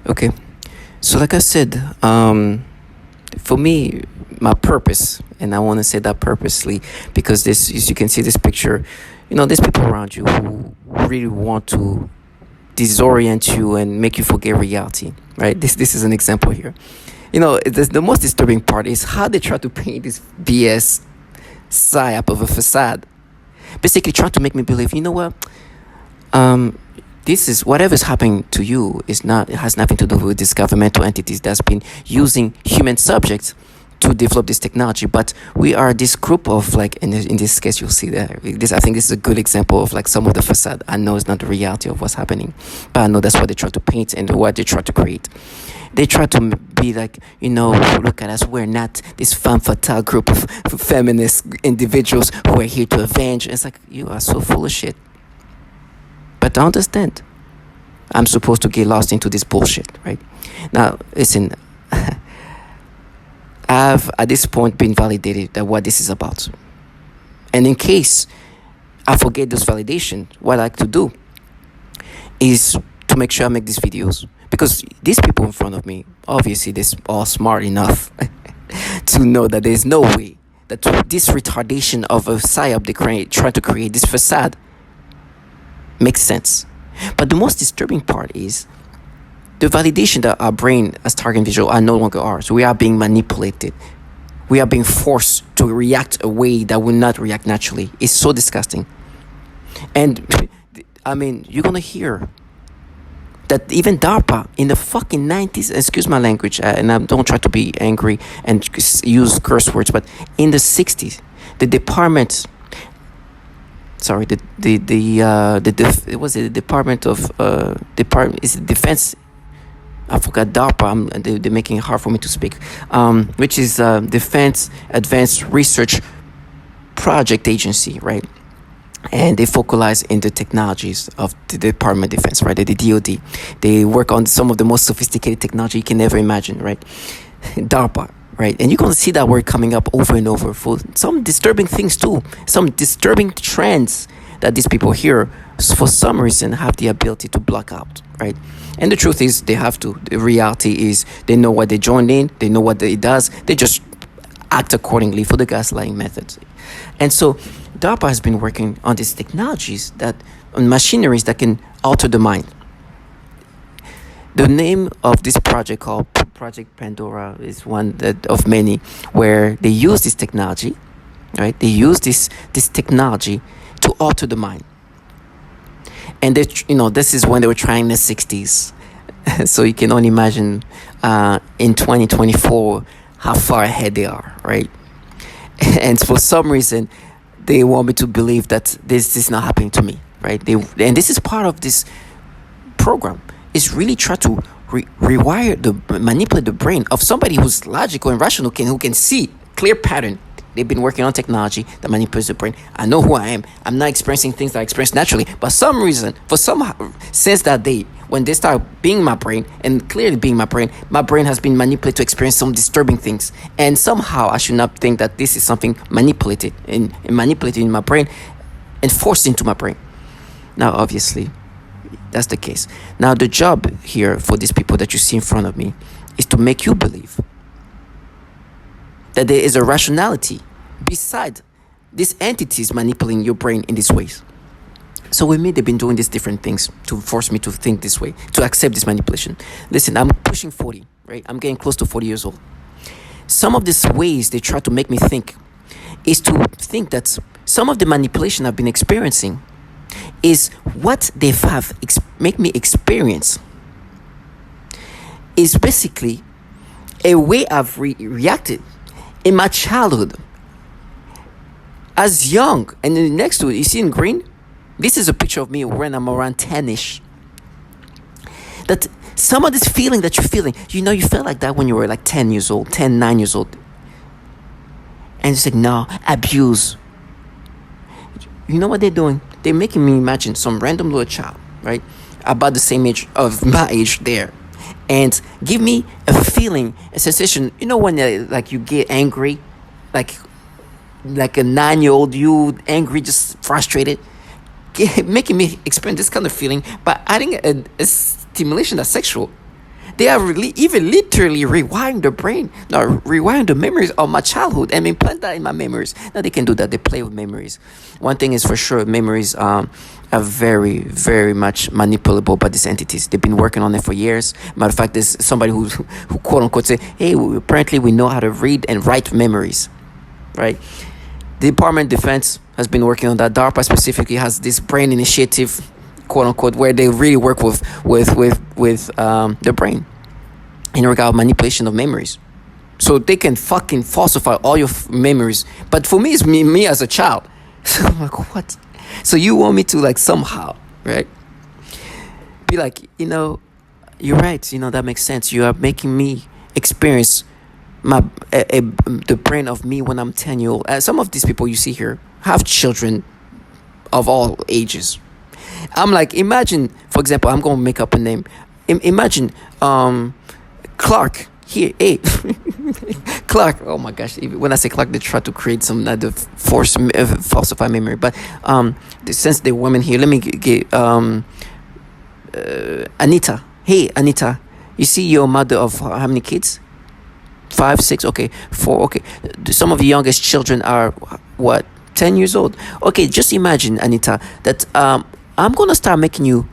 Okay. So, like I said, for me, my purpose, and I want to say that purposely because this, as you can see this picture, there's people around you who really want to disorient you and make you forget reality, right? This is an example here. The most disturbing part is how they try to paint this BS psyop of a facade, basically try to make me believe, um, this is whatever's happening to you is not, it has nothing to do with these governmental entities that's been using human subjects to develop this technology, but we are this group of, like, in this case you'll see that this, I think this is a good example of like some of the facade. I know it's not the reality of what's happening, but I know that's what they try to paint and what they try to create. They try to be like, look at us, we're not this femme fatale group of feminist individuals who are here to avenge. It's like, you are so full of shit. But I understand, I'm supposed to get lost into this bullshit, right? Now, listen, I've at this point been validated that what this is about. And in case I forget this validation, what I like to do is to make sure I make these videos. Because these people in front of me, obviously they're all smart enough to know that there's no way that this retardation of a psyop they try to create, this facade, makes sense. But the most disturbing part is the validation that our brain as target visual are no longer ours. We are being manipulated. We are being forced to react a way that will not react naturally. It's so disgusting. And I mean, you're gonna hear that even DARPA in the fucking 90s, excuse my language, and I don't try to be angry and use curse words, but in the 60s, the department, sorry, it was the Department of is it Defense? I forgot DARPA. They're making it hard for me to speak. Which is Defense Advanced Research Project Agency, right? And they focalize in the technologies of the Department of Defense, right? The DoD. They work on some of the most sophisticated technology you can ever imagine, right? DARPA, right? And you're going to see that word coming up over and over for some disturbing things too, some disturbing trends that these people here, for some reason, have the ability to block out, right? And the truth is, they have to. The reality is, they know what they joined in, they know what it does, they just act accordingly for the gaslighting methods. And so DARPA has been working on these technologies, on machineries that can alter the mind. The name of this project, called Project Pandora, is one of many where they use this technology, right? They use this technology to alter the mind. And this is when they were trying in the 60s. So you can only imagine in 2024 how far ahead they are, right? And for some reason, they want me to believe that this is not happening to me, right? And this is part of this program. Is really try to manipulate the brain of somebody who's logical and rational, who can see clear pattern. They've been working on technology that manipulates the brain. I know who I am. I'm not experiencing things that I experience naturally. But some reason, since that day, when they start being my brain, and clearly being my brain has been manipulated to experience some disturbing things. And somehow I should not think that this is something manipulated and manipulated in my brain and forced into my brain. Now, obviously, that's the case. Now, the job here for these people that you see in front of me is to make you believe that there is a rationality beside these entities manipulating your brain in these ways. So with me, they've been doing these different things to force me to think this way, to accept this manipulation. Listen, I'm pushing 40, right? I'm getting close to 40 years old. Some of these ways they try to make me think is to think that some of the manipulation I've been experiencing is what they have make me experience is basically a way I've reacted in my childhood as young. And then next to it, you see in green, this is a picture of me when I'm around 10ish. That some of this feeling that you're feeling, you felt like that when you were like 9 years old. And it's like, no, abuse. You know what they're doing? They're making me imagine some random little child, right? About the same age of my age there. And give me a feeling, a sensation. You know when you get angry, like a 9-year-old, you angry, just frustrated, making me experience this kind of feeling by adding a stimulation that's sexual. They are really, even literally rewiring the brain, now rewiring the memories of my childhood and implant that in my memories. Now they can do that. They play with memories. One thing is for sure, memories are very, very much manipulable by these entities. They've been working on it for years. Matter of fact, there's somebody who quote unquote say, hey, apparently we know how to read and write memories, right? The Department of Defense has been working on that. DARPA specifically has this brain initiative, quote unquote, where they really work with the brain in regard to manipulation of memories. So they can fucking falsify all your memories. But for me, it's me as a child. So I'm like, what? So you want me to like somehow, right? Be like, you're right. That makes sense. You are making me experience the brain of me when I'm 10 years old. Some of these people you see here have children of all ages. I'm like, imagine, for example, I'm going to make up a name. Imagine Clark here. Hey, Clark. Oh my gosh. When I say Clark, they try to create some other falsify memory. But since the women here, let me get Anita. Hey, Anita. You see your mother of how many kids? 5, 6, okay, 4, okay. Some of the youngest children are what, 10 years old. Okay, just imagine, Anita, that I'm gonna start making you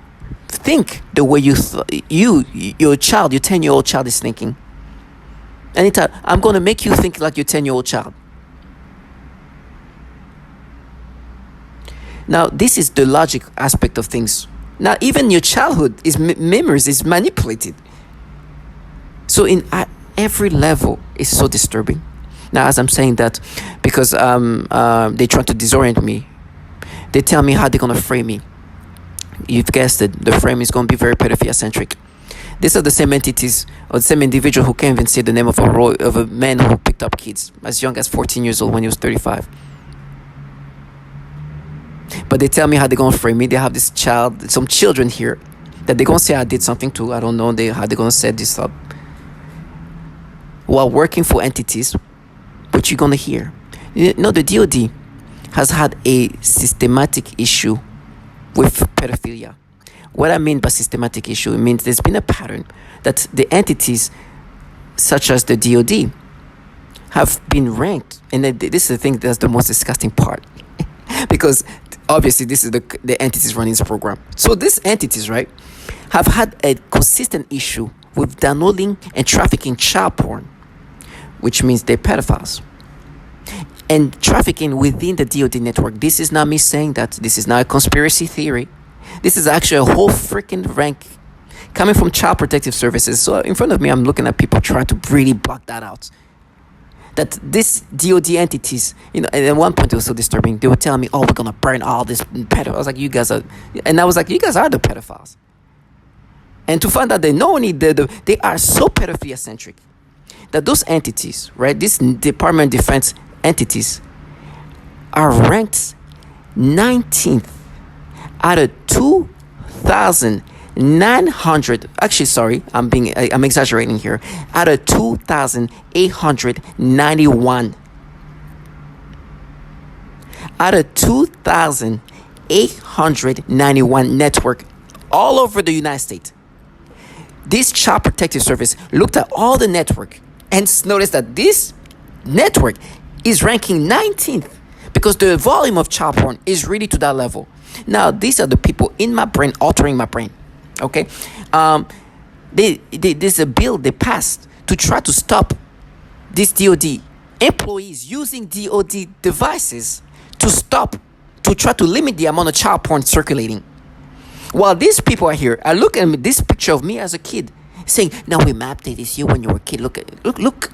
think the way your 10-year-old child is thinking. Anita, I'm gonna make you think like your 10-year-old child. Now, this is the logic aspect of things. Now, even your childhood is memories is manipulated. So every level is so disturbing. Now, as I'm saying that, because they try to disorient me, they tell me how they're gonna frame me. You've guessed it. The frame is gonna be very pedophilia-centric. These are the same entities or the same individual who can't even say the name of a man who picked up kids as young as 14 years old when he was 35. But they tell me how they're gonna frame me. They have some children here that they're gonna say I did something to. I don't know how they're gonna set this up. While working for entities, what you're gonna hear. The DoD has had a systematic issue with pedophilia. What I mean by systematic issue, it means there's been a pattern that the entities, such as the DoD, have been ranked, and this is the thing that's the most disgusting part, because obviously this is the entities running this program. So these entities, right, have had a consistent issue with downloading and trafficking child porn, which means they're pedophiles. And trafficking within the DoD network. This is not me saying that. This is not a conspiracy theory. This is actually a whole freaking rank coming from Child Protective Services. So in front of me, I'm looking at people trying to really block that out. That these DoD entities, and at one point it was so disturbing. They were telling me, "Oh, we're gonna burn all this pedophiles." I was like, "You guys are," and I was like, "You guys are the pedophiles." And to find out that not only they are so pedophilia centric that those entities, right, this Department of Defense entities, are ranked 19th out of 2,900. Actually, sorry, I'm exaggerating here. Out of 2,891. Out of 2,891 network all over the United States. This Child Protective Service looked at all the network and noticed that this network is ranking 19th because the volume of child porn is really to that level. Now, these are the people in my brain altering my brain. Okay, there's a bill they passed to try to stop these DoD employees using DoD devices to try to limit the amount of child porn circulating. While these people are here, I look at this picture of me as a kid, saying, "Now we mapped it. It's you when you were a kid. Look."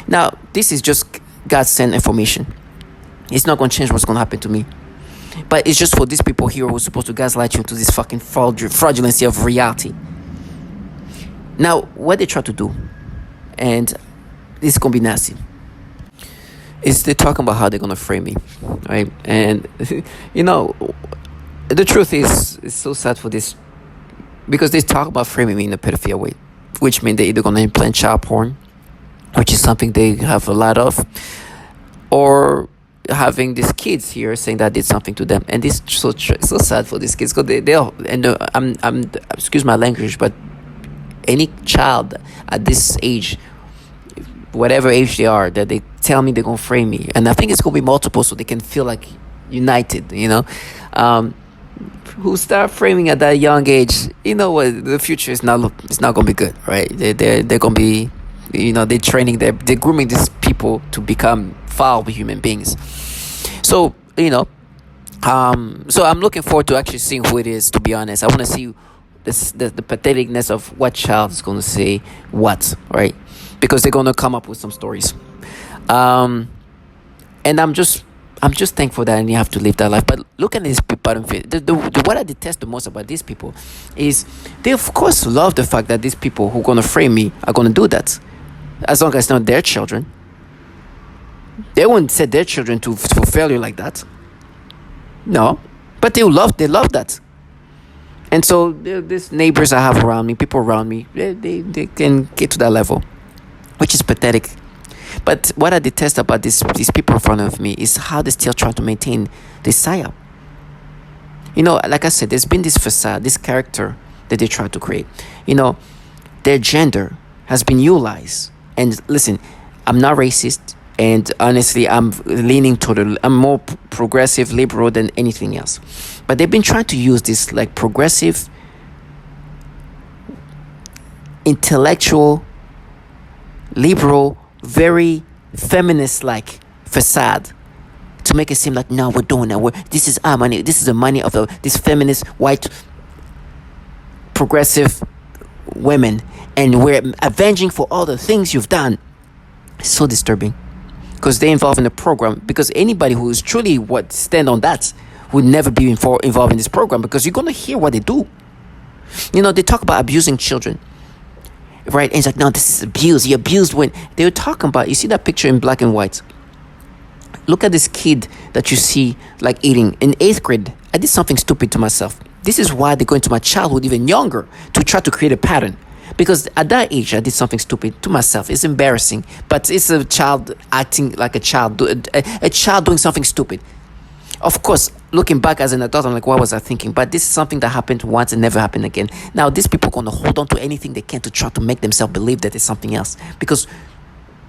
Now, this is just God sent information. It's not going to change what's going to happen to me. But it's just for these people here who are supposed to gaslight you into this fucking fraudulency of reality. Now, what they try to do, and this is going to be nasty, is they're talking about how they're going to frame me, right? And, the truth is, it's so sad for this, because they talk about framing me in a pedophilia way, which means they're either going to implant child porn, which is something they have a lot of, or having these kids here saying that I did something to them. And this is so sad for these kids, because I'm excuse my language, but any child at this age, whatever age they are, that they tell me they're gonna frame me, and I think it's gonna be multiple, so they can feel like united, who start framing at that young age. You know what, the future is not gonna be good, right? They're gonna be, they're training, they're grooming these people to become foul human beings. So so I'm looking forward to actually seeing who it is. To be honest, I want to see the patheticness of what child is going to say what, right? Because they're going to come up with some stories. And I'm just thankful that I didn't have to live that life. But look at this bottom fit. What I detest the most about these people is they of course love the fact that these people who are going to frame me are going to do that, as long as it's not their children. They wouldn't set their children to failure like that. No, but they love that. And so these neighbors I have around me, people around me, they can get to that level, which is pathetic. But what I detest about these people in front of me is how they still try to maintain this psyop. Like I said, there's been this facade, this character that they try to create. Their gender has been utilized. And listen, I'm not racist. And honestly, I'm leaning I'm more progressive, liberal than anything else. But they've been trying to use this like progressive, intellectual, liberal, very feminist-like facade to make it seem like, no, we're doing that. This is our money. This is the money of this feminist, white, progressive women. And we're avenging for all the things you've done. It's so disturbing. Because they involve in the program. Because anybody who is truly stand on that would never be involved in this program. Because you're going to hear what they do. They talk about abusing children. Right? And it's like, no, this is abuse. You abused when they were talking about, you see that picture in black and white. Look at this kid that you see like eating. In 8th grade, I did something stupid to myself. This is why they go into my childhood even younger to try to create a pattern. Because at that age, I did something stupid to myself. It's embarrassing. But it's a child acting like a child. A child doing something stupid. Of course, looking back as an adult, I'm like, what was I thinking? But this is something that happened once and never happened again. Now, these people are going to hold on to anything they can to try to make themselves believe that it's something else. Because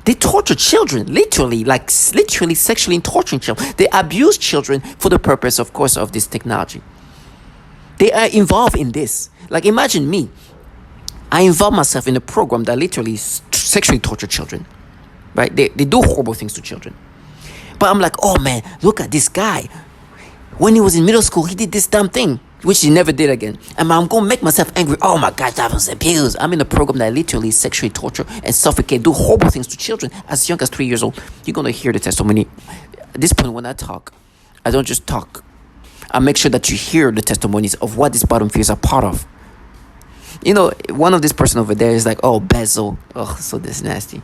they torture children, literally sexually torturing children. They abuse children for the purpose, of course, of this technology. They are involved in this. Like, imagine me. I involve myself in a program that literally sexually torture children, right? They do horrible things to children. But I'm like, oh man, look at this guy. When he was in middle school, he did this dumb thing, which he never did again. And I'm going to make myself angry. Oh my God, that was abuse. I'm in a program that literally sexually torture and suffocate, do horrible things to children as young as 3 years old. You're going to hear the testimony. At this point, when I talk, I don't just talk. I make sure that you hear the testimonies of what these bottom fears are part of. One of this person over there is like, oh, Bezel. Oh, so this nasty.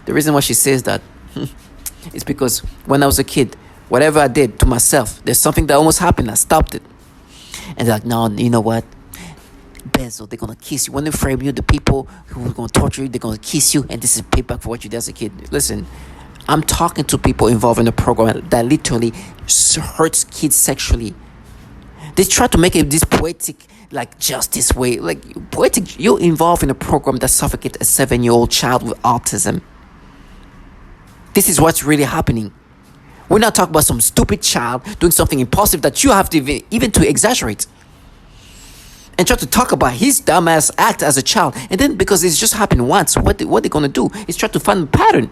The reason why she says that is because when I was a kid, whatever I did to myself, there's something that almost happened. I stopped it. And they're like, no, you know what? Bezel, they're going to kiss you. When they frame you, the people who are going to torture you, they're going to kiss you. And this is payback for what you did as a kid. Listen, I'm talking to people involved in the program that literally hurts kids sexually. They try to make it this poetic, like justice way, like poetic. You're involved in a program that suffocates a 7-year-old child with autism. This is what's really happening. We're not talking about some stupid child doing something impulsive that you have to even to exaggerate and try to talk about his dumbass act as a child. And then because it's just happened once, what they're going to do is try to find a pattern.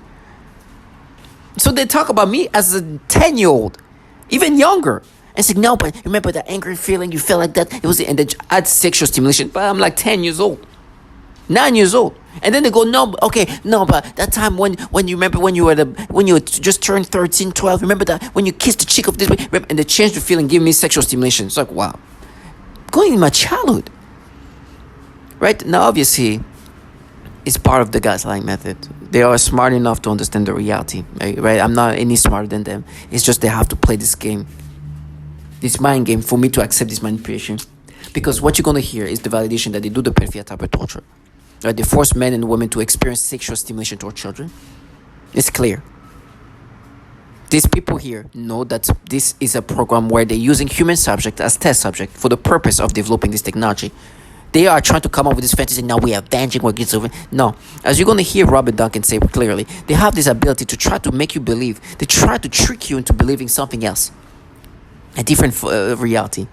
So they talk about me as a 10-year-old, even younger. And it's like, no, but remember that angry feeling, you felt like that? It was, and then add sexual stimulation. But I'm like 10 years old, 9 years old. And then they go, no, okay, no, but that time when you remember when you were just turned 13, 12, remember that when you kissed the cheek of this way, and they changed the feeling, give me sexual stimulation. It's like, wow, going in my childhood, right? Now, obviously, it's part of the gaslighting method. They are smart enough to understand the reality, right? I'm not any smarter than them. It's just they have to play this game, this mind game, for me to accept this manipulation. Because what you're going to hear is the validation that they do the pedophilia type of torture. Right? They force men and women to experience sexual stimulation toward children. It's clear. These people here know that this is a program where they're using human subject as test subject for the purpose of developing this technology. They are trying to come up with this fantasy. Now we are avenging what gets over. No, as you're going to hear Robert Duncan say clearly, they have this ability to try to make you believe. They try to trick you into believing something else, a different reality.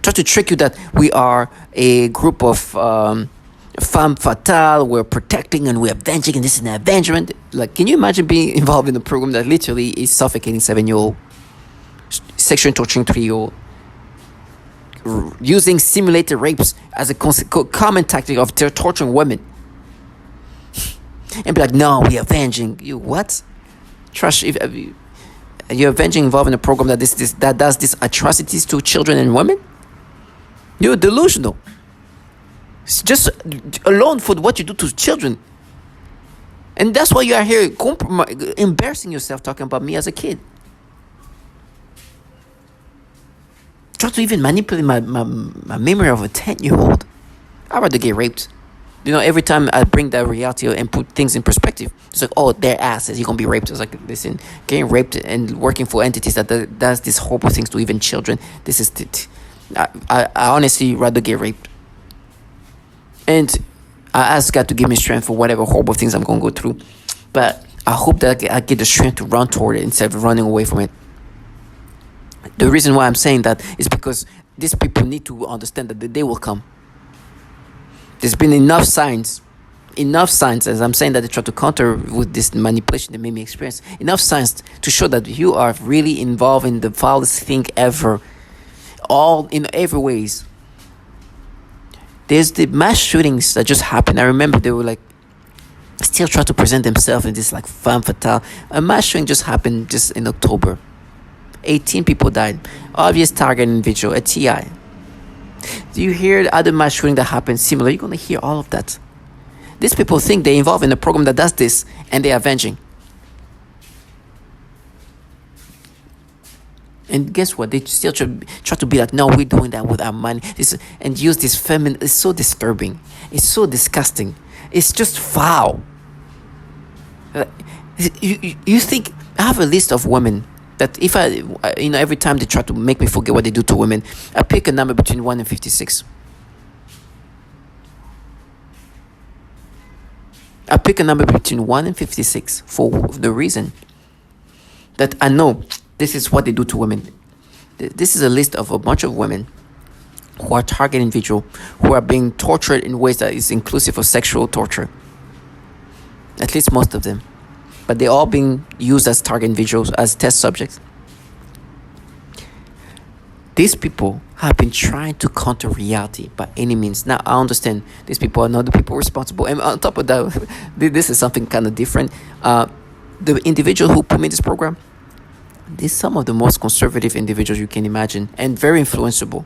Try to trick you that we are a group of femme fatale. We're protecting and we're avenging, and this is an avengement. Like, can you imagine being involved in a program that literally is suffocating 7-year-old, sexually torturing 3-year-old? Using simulated rapes as a common tactic of torturing women, and be like, no, we're avenging you. What? Trust, if you're avenging involved in a program that that does these atrocities to children and women, you're delusional. It's just alone for what you do to children, and that's why you are here embarrassing yourself talking about me as a kid. Try to even manipulate my memory of a 10-year-old. I'd rather get raped. Every time I bring that reality and put things in perspective, it's like, oh, their asses, you're going to be raped. It's like, listen, getting raped and working for entities that does these horrible things to even children, this is I honestly rather get raped. And I ask God to give me strength for whatever horrible things I'm going to go through. But I hope that I get the strength to run toward it instead of running away from it. The reason why I'm saying that is because these people need to understand that the day will come. There's been enough signs, as I'm saying that they try to counter with this manipulation they made me experience, enough signs to show that you are really involved in the foulest thing ever, all in every ways. There's the mass shootings that just happened. I remember they were like, still trying to present themselves in this like femme fatale. A mass shooting just happened just in October. 18 people died. Obvious target individual, a TI. Do you hear the other mass shooting that happened similar? You're going to hear all of that. These people think they're involved in a program that does this, and they're avenging. And guess what? They still try to be like, no, we're doing that with our money. And use this feminine. It's so disturbing. It's so disgusting. It's just foul. You think, I have a list of women that if every time they try to make me forget what they do to women, I pick a number between 1 and 56. I pick a number between 1 and 56 for the reason that I know this is what they do to women. This is a list of a bunch of women who are target individuals who are being tortured in ways that is inclusive of sexual torture. At least most of them. But they're all being used as target individuals, as test subjects. These people have been trying to counter reality by any means. Now, I understand these people are not the people responsible. And on top of that, this is something kind of different. The individual who put me in this program, these some of the most conservative individuals you can imagine, and very influenceable.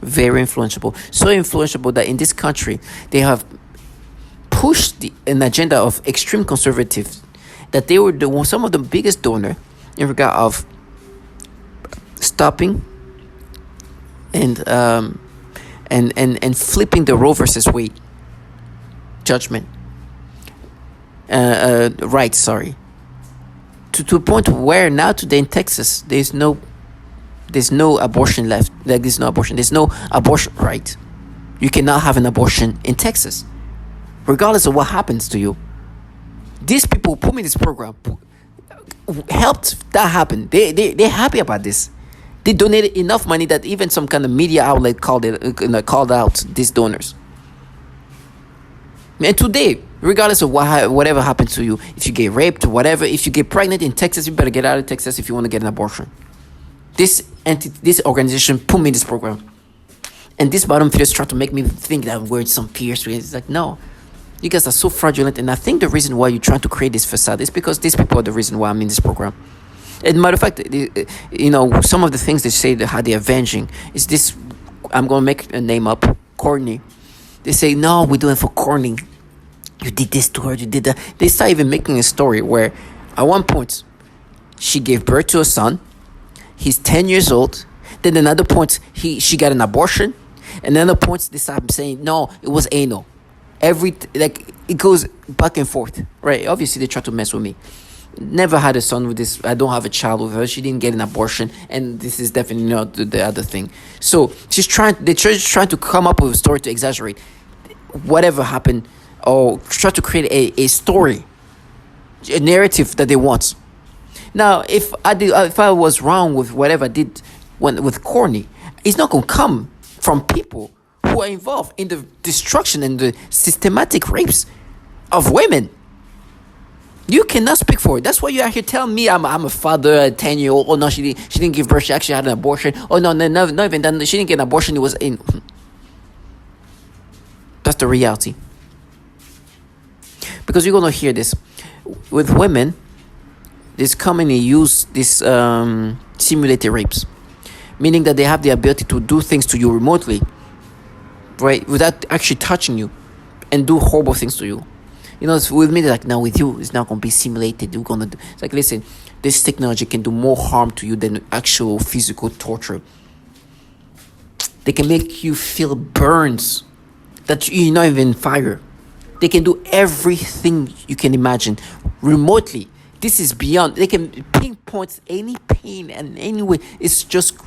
Very influenceable. So influenceable that in this country, they have pushed an agenda of extreme conservatives, that they were some of the biggest donor in regard of stopping and flipping the Roe versus Wade judgment right, sorry, to a point where now today in Texas there's no abortion left. Like, there's no abortion right. You cannot have an abortion in Texas, regardless of what happens to you. These people who put me in this program helped that happen. They're happy about this. They donated enough money that even some kind of media outlet called out these donors. And today, regardless of whatever happens to you, if you get raped or whatever, if you get pregnant in Texas, you better get out of Texas if you want to get an abortion. This organization put me in this program. And this bottom feeders try to make me think that we're some peers. It's like, no. You guys are so fraudulent, and I think the reason why you're trying to create this facade is because these people are the reason why I'm in this program. And matter of fact, some of the things they say that how they're avenging is this. I'm gonna make a name up, Courtney. They say, no, we're doing it for Courtney. You did this to her, you did that. They start even making a story where, at one point, she gave birth to a son. He's 10 years old. Then another point, she got an abortion. And another point, they start saying, no, it was anal. It goes back and forth, right? Obviously, they try to mess with me. never had a son with this. I don't have a child with her. She didn't get an abortion, and this is definitely not the other thing. So they're trying to come up with a story to exaggerate whatever happened, or try to create a story, a narrative that they want. Now, if I was wrong with whatever I did with Courtney, it's not gonna come from people who are involved in the destruction and the systematic rapes of women. You cannot speak for it. That's why you're here telling me I'm a father, a 10-year-old. Oh no, she didn't give birth. She actually had an abortion. Oh no, not even that. She didn't get an abortion. It was in. That's the reality. Because you're gonna hear this with women. This commonly use this simulated rapes, meaning that they have the ability to do things to you remotely, right, without actually touching you, and do horrible things to you. You know, it's with me, like, now with you, it's not going to be simulated. You're going to do. It's like, listen, this technology can do more harm to you than actual physical torture. They can make you feel burns that you're not even fire. They can do everything you can imagine remotely. This is beyond. They can pinpoint any pain and any way. It's just.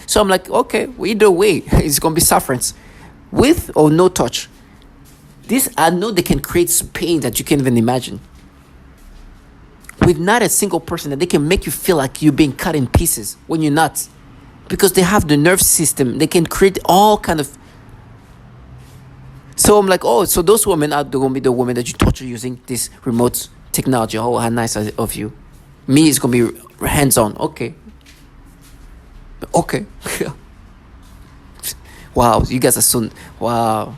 So I'm like, okay, well, either way, it's going to be sufferance, with or no touch. This, I know they can create pain that you can't even imagine. With not a single person, that they can make you feel like you're being cut in pieces when you're not. Because they have the nerve system. They can create all kind of. So I'm like, oh, so those women are going to be the women that you torture using this remote technology. Oh, how nice of you. Me is going to be hands-on. Okay. Wow, you guys are so. Wow.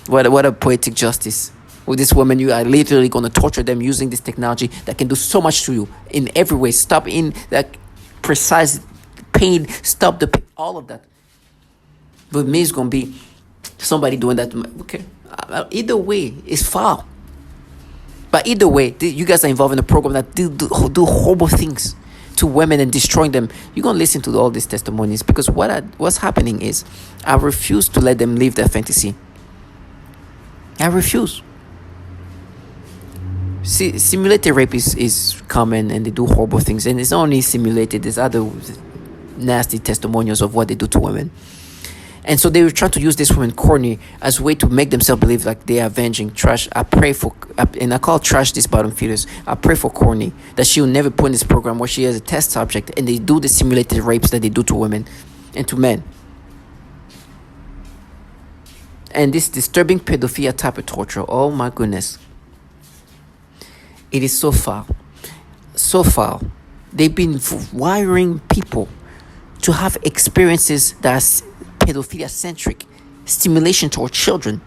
What a poetic justice. With this woman, you are literally going to torture them using this technology that can do so much to you in every way. Stop in that precise pain. Stop the pain, all of that. With me, it's going to be somebody doing that. Okay. Either way, it's foul. But either way, you guys are involved in a program that do horrible things to women and destroying them. You're going to listen to all these testimonies, because what's happening is I refuse to let them live their fantasy. I refuse. See, simulated rape is common, and they do horrible things. And it's not only simulated, there's other nasty testimonials of what they do to women. And so they were trying to use this woman, Courtney, as a way to make themselves believe like they are avenging trash. I pray for, and I call trash this bottom feeders. I pray for Courtney that she will never put in this program where she is a test subject and they do the simulated rapes that they do to women and to men. And this disturbing pedophilia type of torture, oh my goodness. It is so foul. So foul. They've been wiring people to have experiences that are pedophilia-centric, stimulation toward children,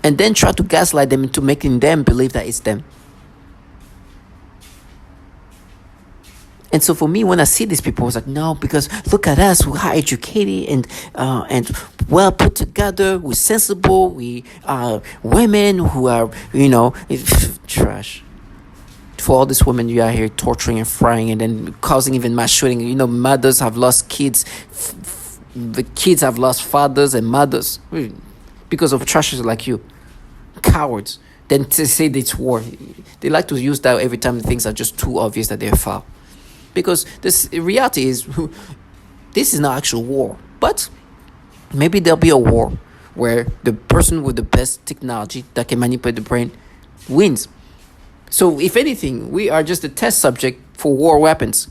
and then try to gaslight them into making them believe that it's them. And so for me, when I see these people, I was like, no, because look at us, we're high educated and well put together, we're sensible, we are women who are, trash. For all these women you are here torturing and frying and then causing even mass shooting. Mothers have lost kids, the kids have lost fathers and mothers because of trashers like you. Cowards. Then to say that it's war. They like to use that every time things are just too obvious that they're foul. Because this reality is, this is not actual war. But maybe there'll be a war where the person with the best technology that can manipulate the brain wins. So if anything, we are just a test subject for war weapons.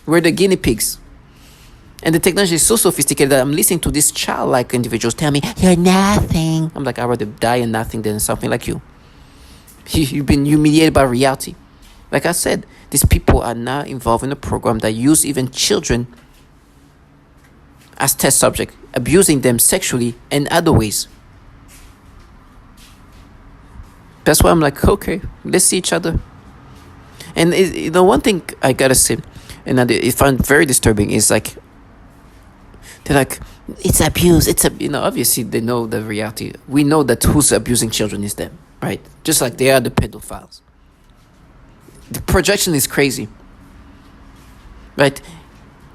We're the guinea pigs. And the technology is so sophisticated that I'm listening to these childlike individuals tell me, you're nothing. I'm like, I'd rather die in nothing than something like you. You've been humiliated by reality. Like I said, these people are now involved in a program that use even children as test subject, abusing them sexually and other ways. That's why I'm like, okay, let's see each other. And one thing I gotta say, and I find very disturbing, is like, they're like, it's abuse. Obviously they know the reality. We know that who's abusing children is them, right? Just like they are the pedophiles. The projection is crazy, right?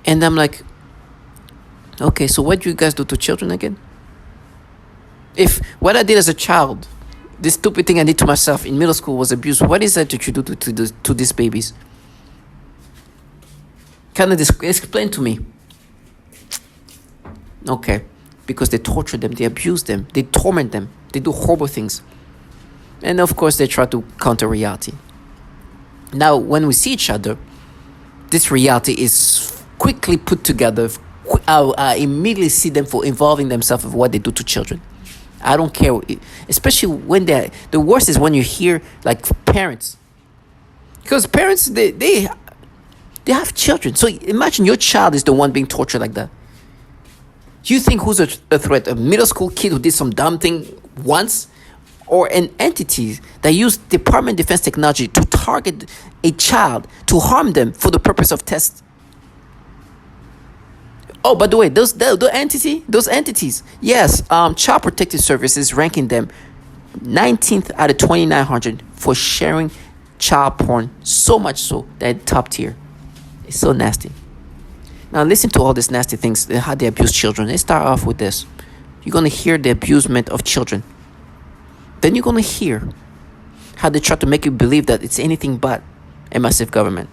And I'm like, okay, so what do you guys do to children again? If what I did as a child This stupid thing I did to myself in middle school was abuse. What is that you do to these babies? Kind of explain to me. Okay, because they torture them, they abuse them, they torment them, they do horrible things. And of course, they try to counter reality. Now, when we see each other, this reality is quickly put together. I immediately see them for involving themselves with what they do to children. I don't care, especially when the worst is when you hear like parents, because parents they have children. So imagine your child is the one being tortured like that. You think who's a threat? A middle school kid who did some dumb thing once, or an entity that used Department of Defense technology to target a child to harm them for the purpose of tests? Oh, by the way, those entities, yes, Child Protective Services ranking them 19th out of 2,900 for sharing child porn. So much so that top tier. It's so nasty. Now listen to all these nasty things, how they abuse children. Let's start off with this. You're gonna hear the abusement of children. Then you're gonna hear how they try to make you believe that it's anything but a massive government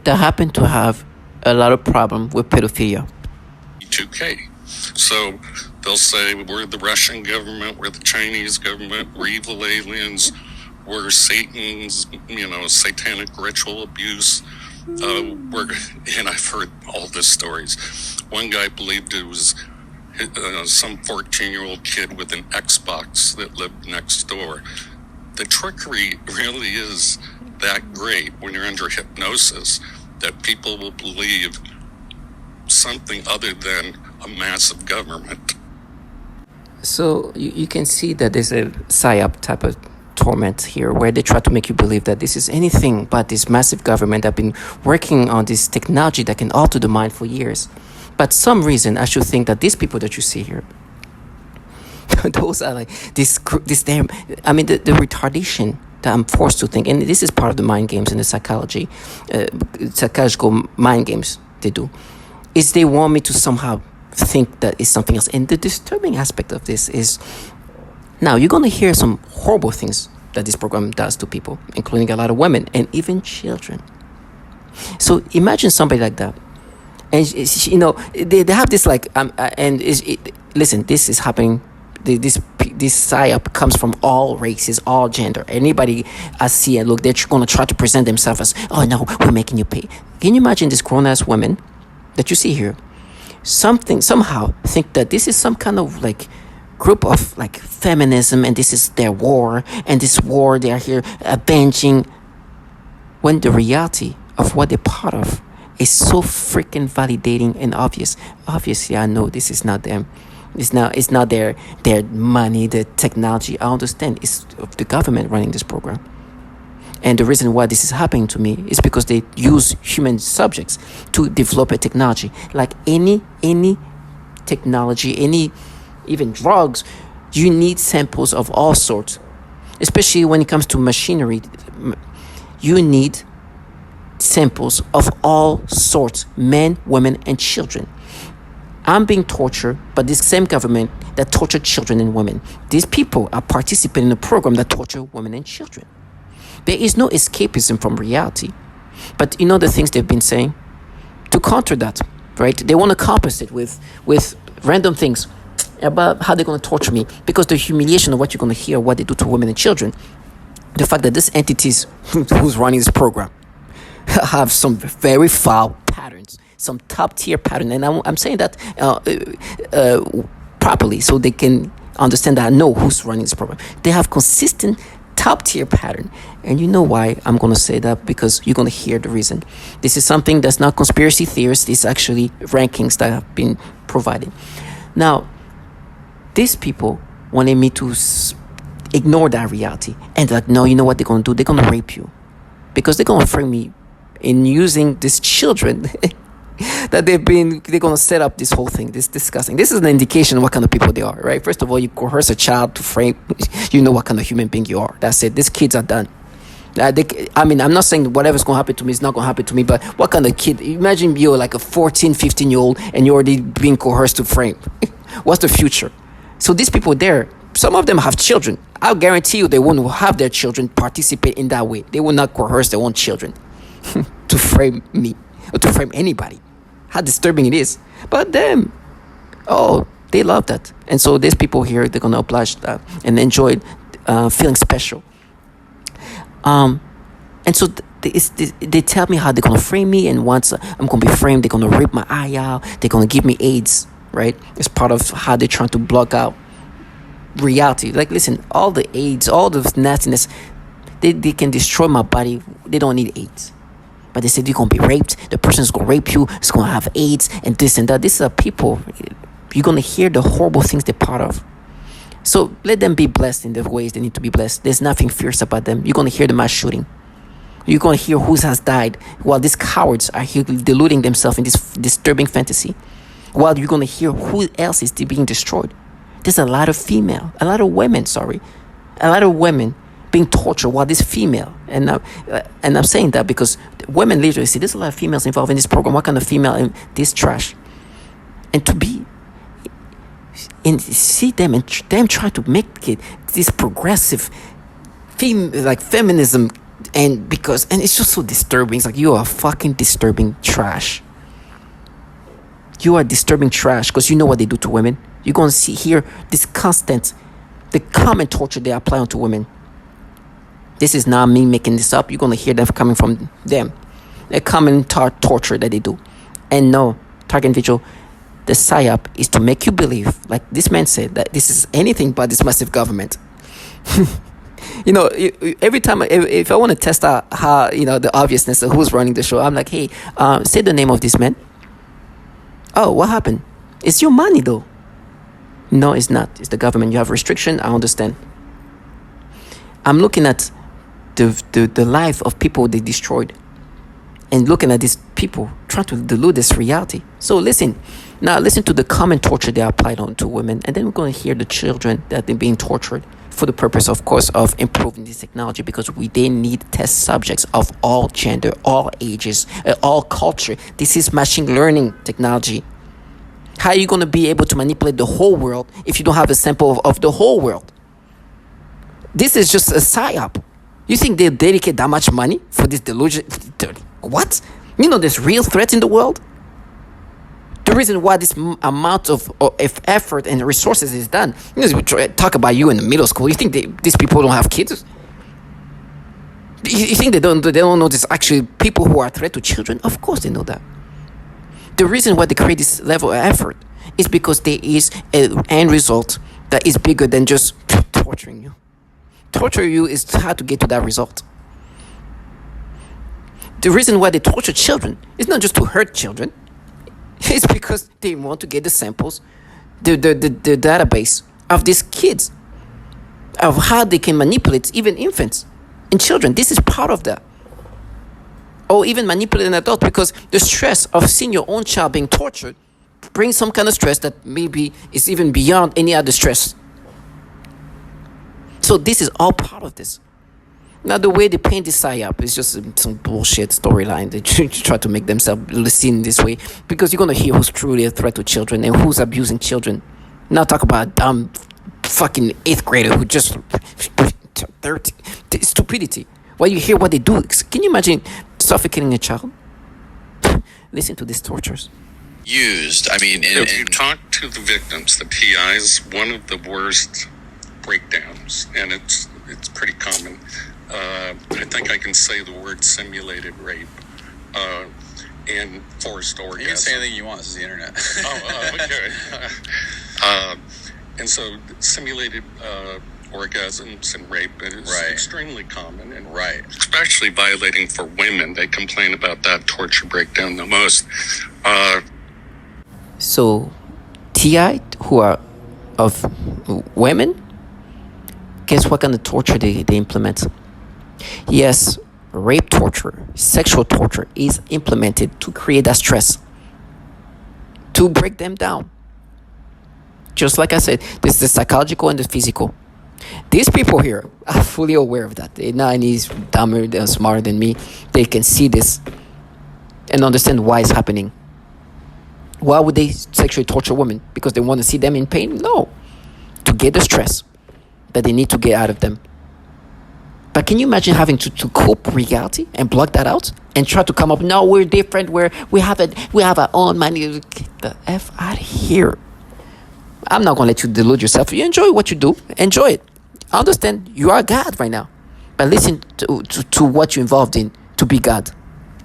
that happen to have a lot of problem with pedophilia. 2K. So they'll say we're the Russian government, we're the Chinese government, we're evil aliens, we're Satan's, satanic ritual abuse. And I've heard all these stories. One guy believed it was some 14-year-old kid with an Xbox that lived next door. The trickery really is that great when you're under hypnosis, that people will believe something other than a massive government. So you can see that there's a PSYOP type of torment here, where they try to make you believe that this is anything but this massive government that have been working on this technology that can alter the mind for years. But some reason I should think that these people that you see here, those are like this damn, the retardation that I'm forced to think, and this is part of the mind games in the psychological mind games they do, is they want me to somehow think that it's something else. And the disturbing aspect of this is, now you're going to hear some horrible things that this program does to people, including a lot of women and even children. So imagine somebody like that, and they have this like listen, this is happening. This PSYOP comes from all races, all gender. Anybody I see and look, they're going to try to present themselves as, oh no, we're making you pay. Can you imagine this grown-ass women that you see here, somehow think that this is some kind of like group of like feminism, and this is their war, and this war they are here avenging, when the reality of what they're part of is so freaking validating and obvious. Obviously, I know this is not them. It's not their money, the technology. I understand it's the government running this program. And the reason why this is happening to me is because they use human subjects to develop a technology. Like any technology, even drugs, you need samples of all sorts. Especially when it comes to machinery, you need samples of all sorts, men, women, and children. I'm being tortured by this same government that tortured children and women. These people are participating in a program that torture women and children. There is no escapism from reality. But you know the things they've been saying? To counter that, right? They want to compensate with random things about how they're going to torture me, because the humiliation of what you're going to hear, what they do to women and children, the fact that these entities who's running this program have some very foul patterns, some top tier pattern, and I'm saying that properly so they can understand that I know who's running this program. They have consistent top tier pattern, and you know why I'm going to say that, because you're going to hear the reason. This is something that's not conspiracy theories. It's actually rankings that have been provided. Now, these people wanted me to ignore that reality, and like, no, you know what they're going to do? They're going to rape you, because they're going to frame me in using these children that they're going to set up this whole thing, this disgusting. This is an indication of what kind of people they are, right? First of all, you coerce a child to frame, you know what kind of human being you are. That's it. These kids are done. I'm not saying whatever's going to happen to me is not going to happen to me, but what kind of kid? Imagine you're like a 14, 15-year-old and you're already being coerced to frame. What's the future? So these people there Some of them have children. I'll guarantee you they won't have their children participate in that way. They will not coerce their own children to frame me or to frame anybody. How disturbing it is. But them, oh, they love that. And so there's people here, they're going to oblige that and enjoy feeling special. And so they tell me how they're going to frame me, and once I'm going to be framed, they're going to rip my eye out, they're going to give me AIDS, right? It's part of how they're trying to block out reality. Like, listen, all the AIDS, all the nastiness, they can destroy my body. They don't need AIDS. But they said you're going to be raped, the person's going to rape you, it's going to have AIDS, and this and that. These are people, you're going to hear the horrible things they're part of. So let them be blessed in the ways they need to be blessed. There's nothing fierce about them. You're going to hear the mass shooting. You're going to hear who has died while these cowards are here deluding themselves in this disturbing fantasy. While you're going to hear who else is being destroyed. There's a lot of women being tortured while this female. And I'm saying that because women literally say, there's a lot of females involved in this program. What kind of female in this trash? And to be... and see them and them try to make it this progressive feminism, and it's just so disturbing. It's like, you are fucking disturbing trash. You are disturbing trash because you know what they do to women. You're going to hear this the common torture they apply onto women. This is not me making this up. You're going to hear them coming from them. A common torture that they do. And no, target individual, the PSYOP is to make you believe, like this man said, that this is anything but this massive government. Every time, if I want to test out how, the obviousness of who's running the show, I'm like, hey, say the name of this man. Oh, what happened? It's your money, though. No, it's not. It's the government. You have restriction. I understand. I'm looking at the life of people they destroyed, and looking at these people trying to delude this reality. So listen to the common torture they applied on to women, and then we're going to hear the children that they're being tortured for the purpose, of course, of improving this technology, because they need test subjects of all gender, all ages, all culture. This is machine learning technology. How are you going to be able to manipulate the whole world if you don't have a sample of the whole world? This is just a PSYOP. You think they dedicate that much money for this delusion? What? There's real threats in the world. The reason why this amount of effort and resources is done. We talk about you in the middle school. You think these people don't have kids? You think they don't know there's actually people who are a threat to children? Of course they know that. The reason why they create this level of effort is because there is an end result that is bigger than just torturing you. Torturing you is how to get to that result. The reason why they torture children is not just to hurt children. It's because they want to get the samples, the database of these kids, of how they can manipulate even infants and children. This is part of that. Or even manipulate an adult, because the stress of seeing your own child being tortured brings some kind of stress that maybe is even beyond any other stress. So this is all part of this. Now, the way they paint this PSYOP is just some bullshit storyline. They try to make themselves seen this way, because you're going to hear who's truly a threat to children and who's abusing children. Now talk about a dumb fucking 8th grader who just... stupidity. While you hear what they do, can you imagine suffocating a child? Listen to these tortures. If you talk to the victims, the PIs, one of the worst breakdowns, and it's pretty common. I think I can say the word simulated rape and forced orgasm. You can say anything you want. This is the internet. Okay. And so simulated orgasms and rape is extremely common, and especially violating for women. They complain about that torture breakdown the most. So, TI, who are of women, guess what kind of torture they implement? Yes, rape torture, sexual torture is implemented to create that stress, to break them down. Just like I said, this is the psychological and the physical. These people here are fully aware of that. They're not any dumber than smarter than me. They can see this and understand why it's happening. Why would they sexually torture women? Because they want to see them in pain? No. To get the stress. that they need to get out of them. But can you imagine having to cope reality and block that out and try to come up? No, we're different. We have our own money. Get the F out of here. I'm not gonna let you delude yourself. You enjoy what you do. Enjoy it. I understand you are God right now, but listen to what you're involved in to be God.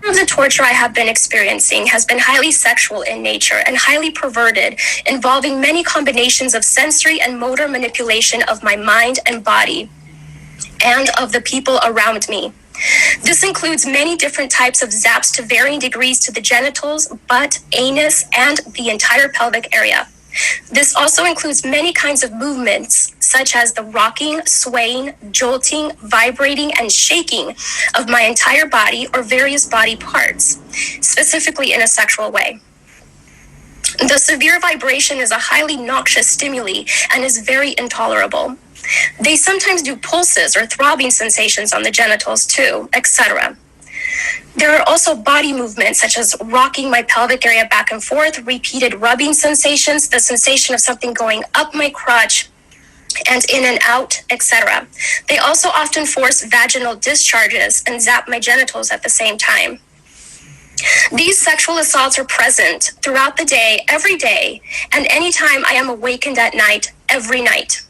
The torture I have been experiencing has been highly sexual in nature and highly perverted, involving many combinations of sensory and motor manipulation of my mind and body, and of the people around me. This includes many different types of zaps to varying degrees to the genitals, butt, anus, and the entire pelvic area. This also includes many kinds of movements, such as the rocking, swaying, jolting, vibrating, and shaking of my entire body or various body parts, specifically in a sexual way. The severe vibration is a highly noxious stimuli and is very intolerable. They sometimes do pulses or throbbing sensations on the genitals too, etc. There are also body movements such as rocking my pelvic area back and forth, repeated rubbing sensations, the sensation of something going up my crotch and in and out, etc. They also often force vaginal discharges and zap my genitals at the same time. These sexual assaults are present throughout the day, every day, and anytime I am awakened at night, every night.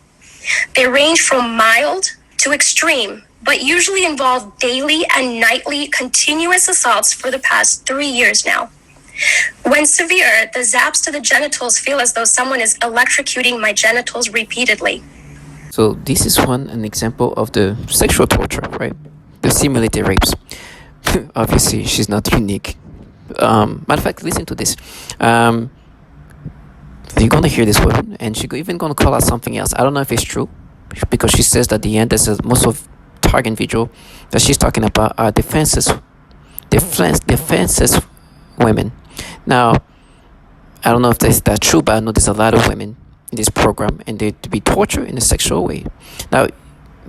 They range from mild to extreme, but usually involve daily and nightly continuous assaults for the past 3 years now. When severe, the zaps to the genitals feel as though someone is electrocuting my genitals repeatedly. So this is an example of the sexual torture, right? The simulated rapes. Obviously, she's not unique. Matter of fact, listen to this. You're gonna hear this woman, and she's even gonna call out something else. I don't know if it's true, because she says that at the end, there's most of target video that she's talking about are defenseless women. Now, I don't know if that's true, but I know there's a lot of women in this program, and they to be tortured in a sexual way. Now,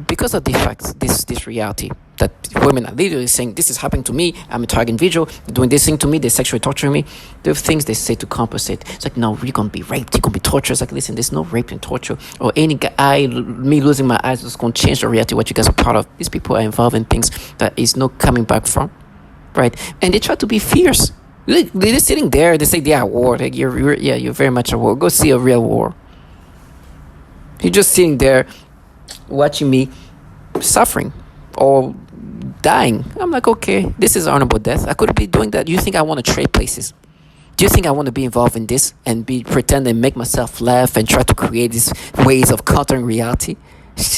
because of the facts, this reality that women are literally saying, this is happening to me, I'm a target individual, they're doing this thing to me, they're sexually torturing me. There are things they say to compensate. It's like, no, you're going to be raped, you're going to be tortured. It's like, listen, there's no rape and torture, or me losing my eyes is going to change the reality of what you guys are part of. These people are involved in things that is no coming back from, right? And they try to be fierce. They're sitting there, they say they are at war. Like, you're very much at war. Go see a real war. You're just sitting there watching me suffering or dying. I'm like, okay, this is honorable death. I could be doing that. You think I want to trade places? Do you think I want to be involved in this and pretend and make myself laugh and try to create these ways of countering reality?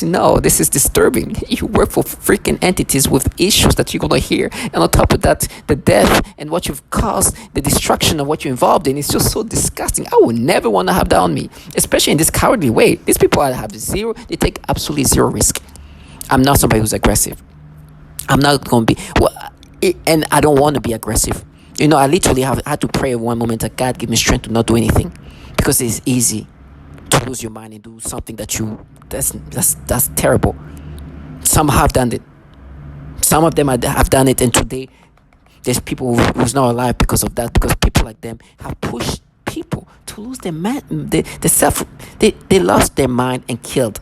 No, this is disturbing. You work for freaking entities with issues that you're going to hear. And on top of that, the death and what you've caused, the destruction of what you're involved in is just so disgusting. I would never want to have that on me, especially in this cowardly way. These people they take absolutely zero risk. I'm not somebody who's aggressive. I'm not going to be, and I don't want to be aggressive. You know, I literally had to pray at one moment that God give me strength to not do anything, because it's easy to lose your mind and do something that's terrible. Some have done it. Some of them have done it, and today there's people who's not alive because of that, because people like them have pushed people to lose their they lost their mind and killed.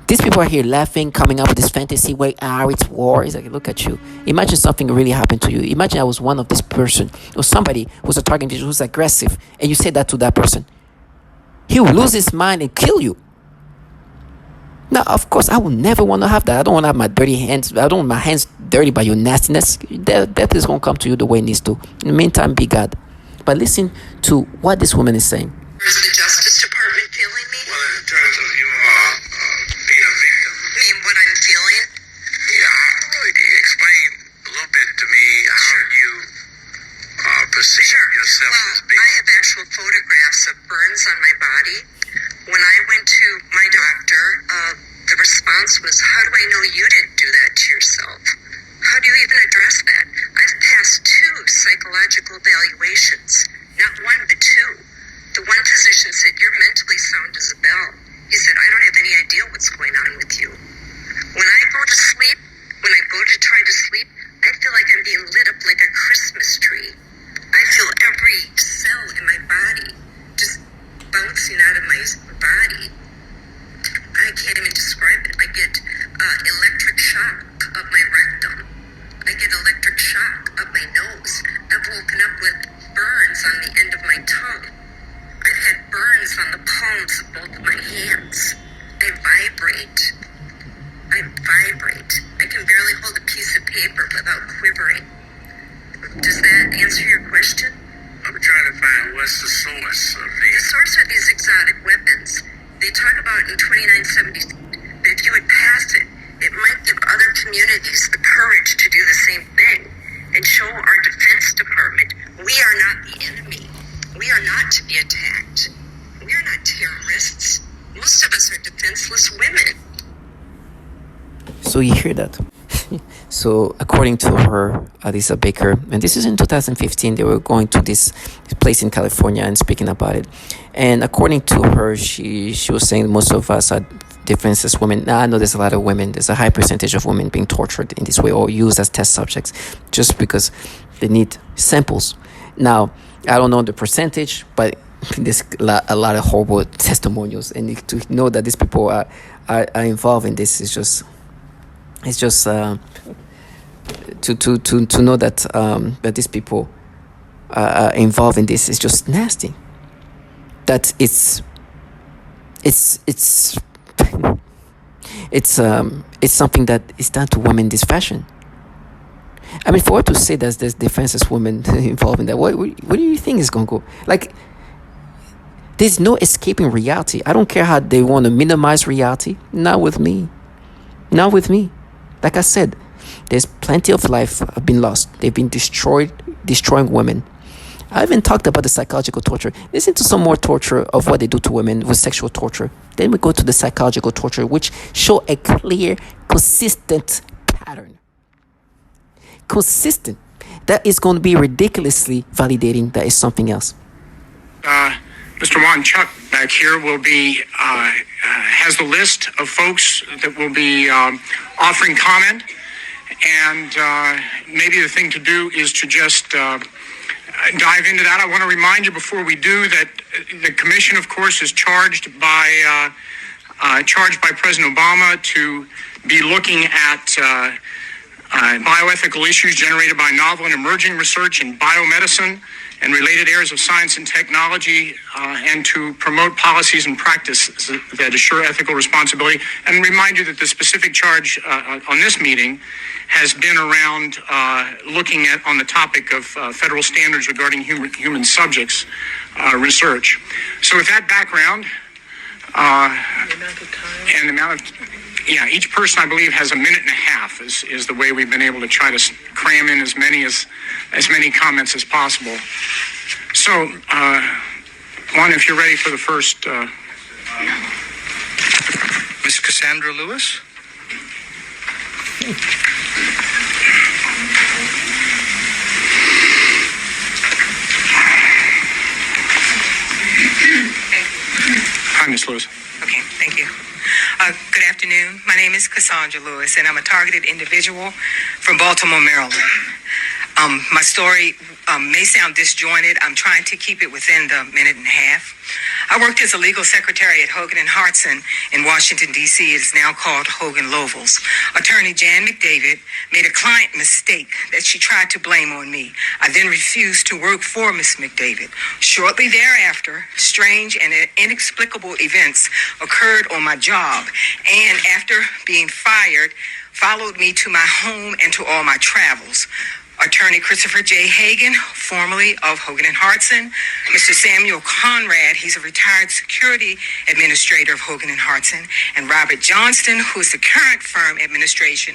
These people are here laughing, coming up with this fantasy way, it's war. It's like, look at you. Imagine something really happened to you. Imagine I was one of this person, or somebody who's a target who's aggressive, and you say that to that person. He will lose his mind and kill you. Now, of course, I will never want to have that. I don't want to have my dirty hands. I don't want my hands dirty by your nastiness. Death is going to come to you the way it needs to. In the meantime, be God. But listen to what this woman is saying. Is the Justice Department feeling me? Well, in terms of you being a victim. I mean, what I'm feeling? Yeah, explain a little bit to me how you perceive yourself as being. I have actual photographs of burns on my body. When I went to my doctor, the response was, how do I know you didn't do that to yourself? How do you even address that? I've passed 2 psychological evaluations, not 1 but 2. The one physician said, you're mentally sound as a bell. He said, I don't have any idea what's going on with you. When I go to sleep, when I go to try to sleep, I feel like I'm being lit up like a Christmas tree. I feel every cell in my body just bouncing out of my body. I I can't even describe it. I get electric shock up my rectum. I get electric shock up my nose. I've woken up with burns on the end of my tongue. I've had burns on the palms of both of my hands. I vibrate. I can barely hold a piece of paper without quivering. Does that answer your question? I'm trying to find what's the source of The source are these exotic weapons. They talk about in 2970, that if you would pass it, it might give other communities the courage to do the same thing and show our Defense Department we are not the enemy. We are not to be attacked. We are not terrorists. Most of us are defenseless women. So you hear that? So according to her, Lisa Baker, and this is in 2015, they were going to this place in California and speaking about it. And according to her, she was saying most of us are defenseless women. Now I know there's a lot of women. There's a high percentage of women being tortured in this way or used as test subjects just because they need samples. Now I don't know the percentage, but there's a lot of horrible testimonials, and to know that these people are involved in this is just. It's just to know that that these people are involved in this is just nasty. That it's something that is done to women in this fashion. I mean, for her to say that there's defenseless women involved in that, what do you think is going to go? Like, there's no escaping reality. I don't care how they want to minimize reality. Not with me. Not with me. Like I said, there's plenty of life have been lost. They've been destroying women. I even talked about the psychological torture. Listen to some more torture of what they do to women with sexual torture. Then we go to the psychological torture, which show a clear, consistent pattern. Consistent. That is going to be ridiculously validating that is something else. Mr. Juan Chuck back here will be has the list of folks that will be offering comment, and maybe the thing to do is to just dive into that. I want to remind you before we do that the commission, of course, is charged by President Obama to be looking at bioethical issues generated by novel and emerging research in biomedicine and related areas of science and technology, and to promote policies and practices that assure ethical responsibility. And remind you that the specific charge on this meeting has been around looking at on the topic of federal standards regarding human subjects research. So with that background, and the amount of each person, I believe, has a minute and a half is the way we've been able to try to cram in as many comments as possible. So, Juan, if you're ready for the first. Ms. Cassandra Lewis? Hi, Ms. Lewis. Okay, thank you. Good afternoon. My name is Cassandra Lewis, and I'm a targeted individual from Baltimore, Maryland. My story may sound disjointed. I'm trying to keep it within the minute and a half. I worked as a legal secretary at Hogan & Hartson in Washington, D.C. It is now called Hogan Lovells. Attorney Jan McDavid made a client mistake that she tried to blame on me. I then refused to work for Miss McDavid. Shortly thereafter, strange and inexplicable events occurred on my job, and after being fired, followed me to my home and to all my travels. Attorney Christopher J. Hagan, formerly of Hogan & Hartson, Mr. Samuel Conrad, he's a retired security administrator of Hogan & Hartson, and Robert Johnston, who is the current firm administrator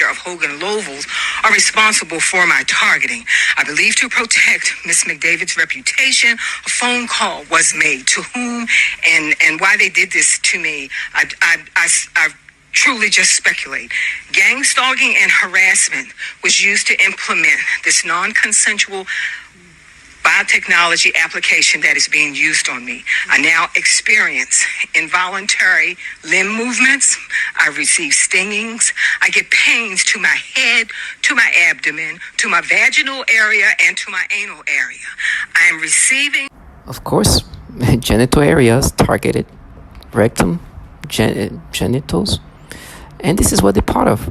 of Hogan Lovells, are responsible for my targeting. I believe to protect Miss McDavid's reputation, a phone call was made to whom and why they did this to me. I truly just speculate. Gang stalking and harassment was used to implement this non-consensual biotechnology application that is being used on me. I now experience involuntary limb movements. I receive stingings. I get pains to my head, to my abdomen, to my vaginal area, and to my anal area. I am receiving... Of course, genital areas targeted, rectum, genitals, and this is what they're part of,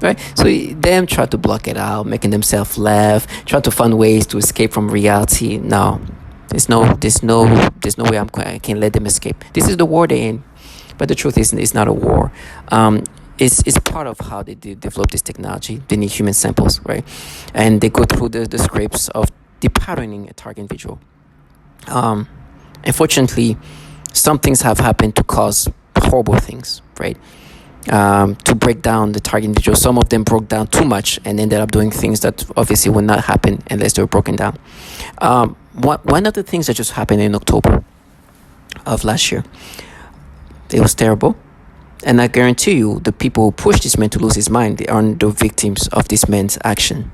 right? So them try to block it out, making themselves laugh, try to find ways to escape from reality. No, there's no way I can let them escape. This is the war they're in, but the truth is, it's not a war. It's part of how they develop this technology. They need human samples, right? And they go through the scripts of depatterning a target individual. Unfortunately, some things have happened to cause horrible things, right? To break down the target individual. Some of them broke down too much and ended up doing things that obviously would not happen unless they were broken down. One of the things that just happened in October of last year, it was terrible. And I guarantee you, the people who pushed this man to lose his mind, they aren't the victims of this man's action.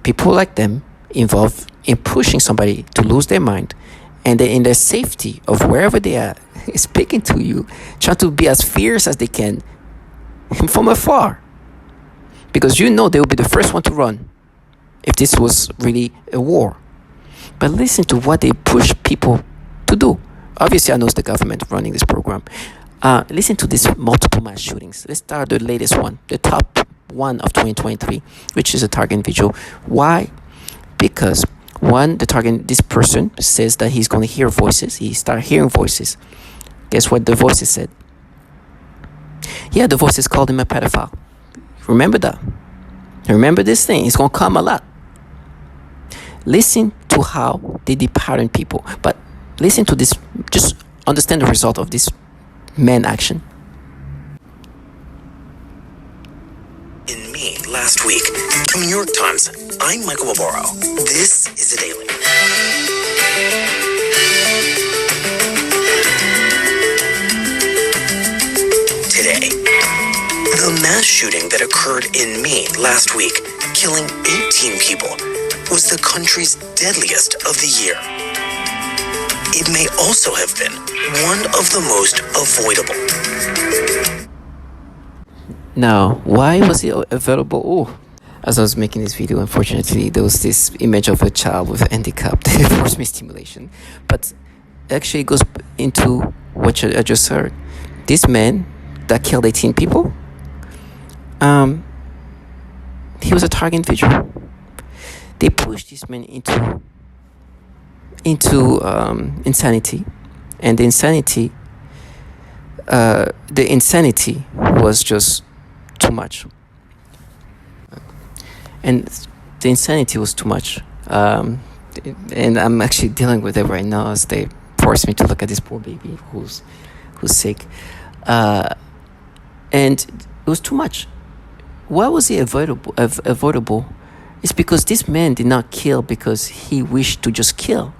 People like them involved in pushing somebody to lose their mind, and they're in their safety of wherever they are, speaking to you, trying to be as fierce as they can from afar. Because they will be the first one to run if this was really a war. But listen to what they push people to do. Obviously, I know it's the government running this program. Listen to these multiple mass shootings. Let's start the latest one, the top one of 2023, which is a target individual. Why? Because this person says that he's going to hear voices. He started hearing voices. Guess what the voices said? Yeah, the voices called him a pedophile. Remember that. Remember this thing. It's going to come a lot. Listen to how they depattern people. But listen to this. Just understand the result of this man action. In May last week, from New York Times, I'm Michael Barbaro. This is The Daily. Today, the mass shooting that occurred in May last week, killing 18 people, was the country's deadliest of the year. It may also have been one of the most avoidable. Now, why was it avoidable? Oh, as I was making this video, unfortunately, there was this image of a child with a handicap that forced me stimulation. But actually, it goes into what I just heard. This man that killed 18 people, he was a target individual. They pushed this man into insanity, and the insanity was just too much, and the insanity was too much, and I'm actually dealing with it right now as they force me to look at this poor baby who's sick, and it was too much. Why was he avoidable? It's because this man did not kill because he wished to just kill.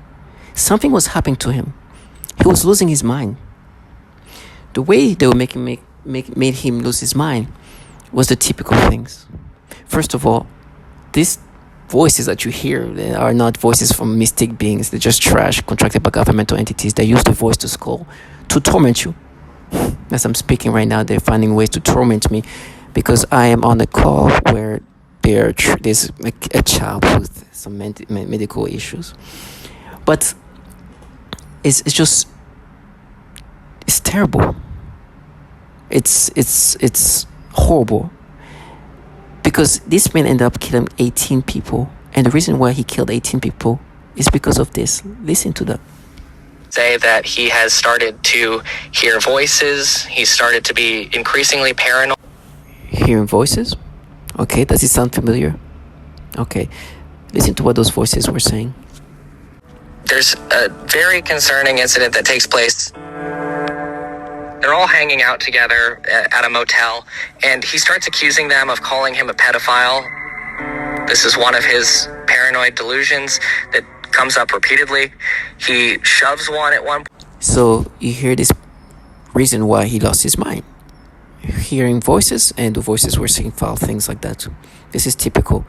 Something was happening to him. He was losing his mind. The way they were made him lose his mind was the typical things. First of all, these voices that you hear, they are not voices from mystic beings. They're just trash contracted by governmental entities. They use the voice to torment you. As I'm speaking right now, they're finding ways to torment me because I am on a call where there's a child with some medical issues. But it's terrible. It's horrible. Because this man ended up killing 18 people. And the reason why he killed 18 people is because of this. Listen to that. Say that he has started to hear voices. He started to be increasingly paranoid. Hearing voices? Okay, does it sound familiar? Okay, listen to what those voices were saying. There's a very concerning incident that takes place. They're all hanging out together at a motel, and he starts accusing them of calling him a pedophile. This is one of his paranoid delusions that comes up repeatedly. He shoves one at one point. So you hear this reason why he lost his mind. Hearing voices, and the voices were saying foul things like that. This is typical.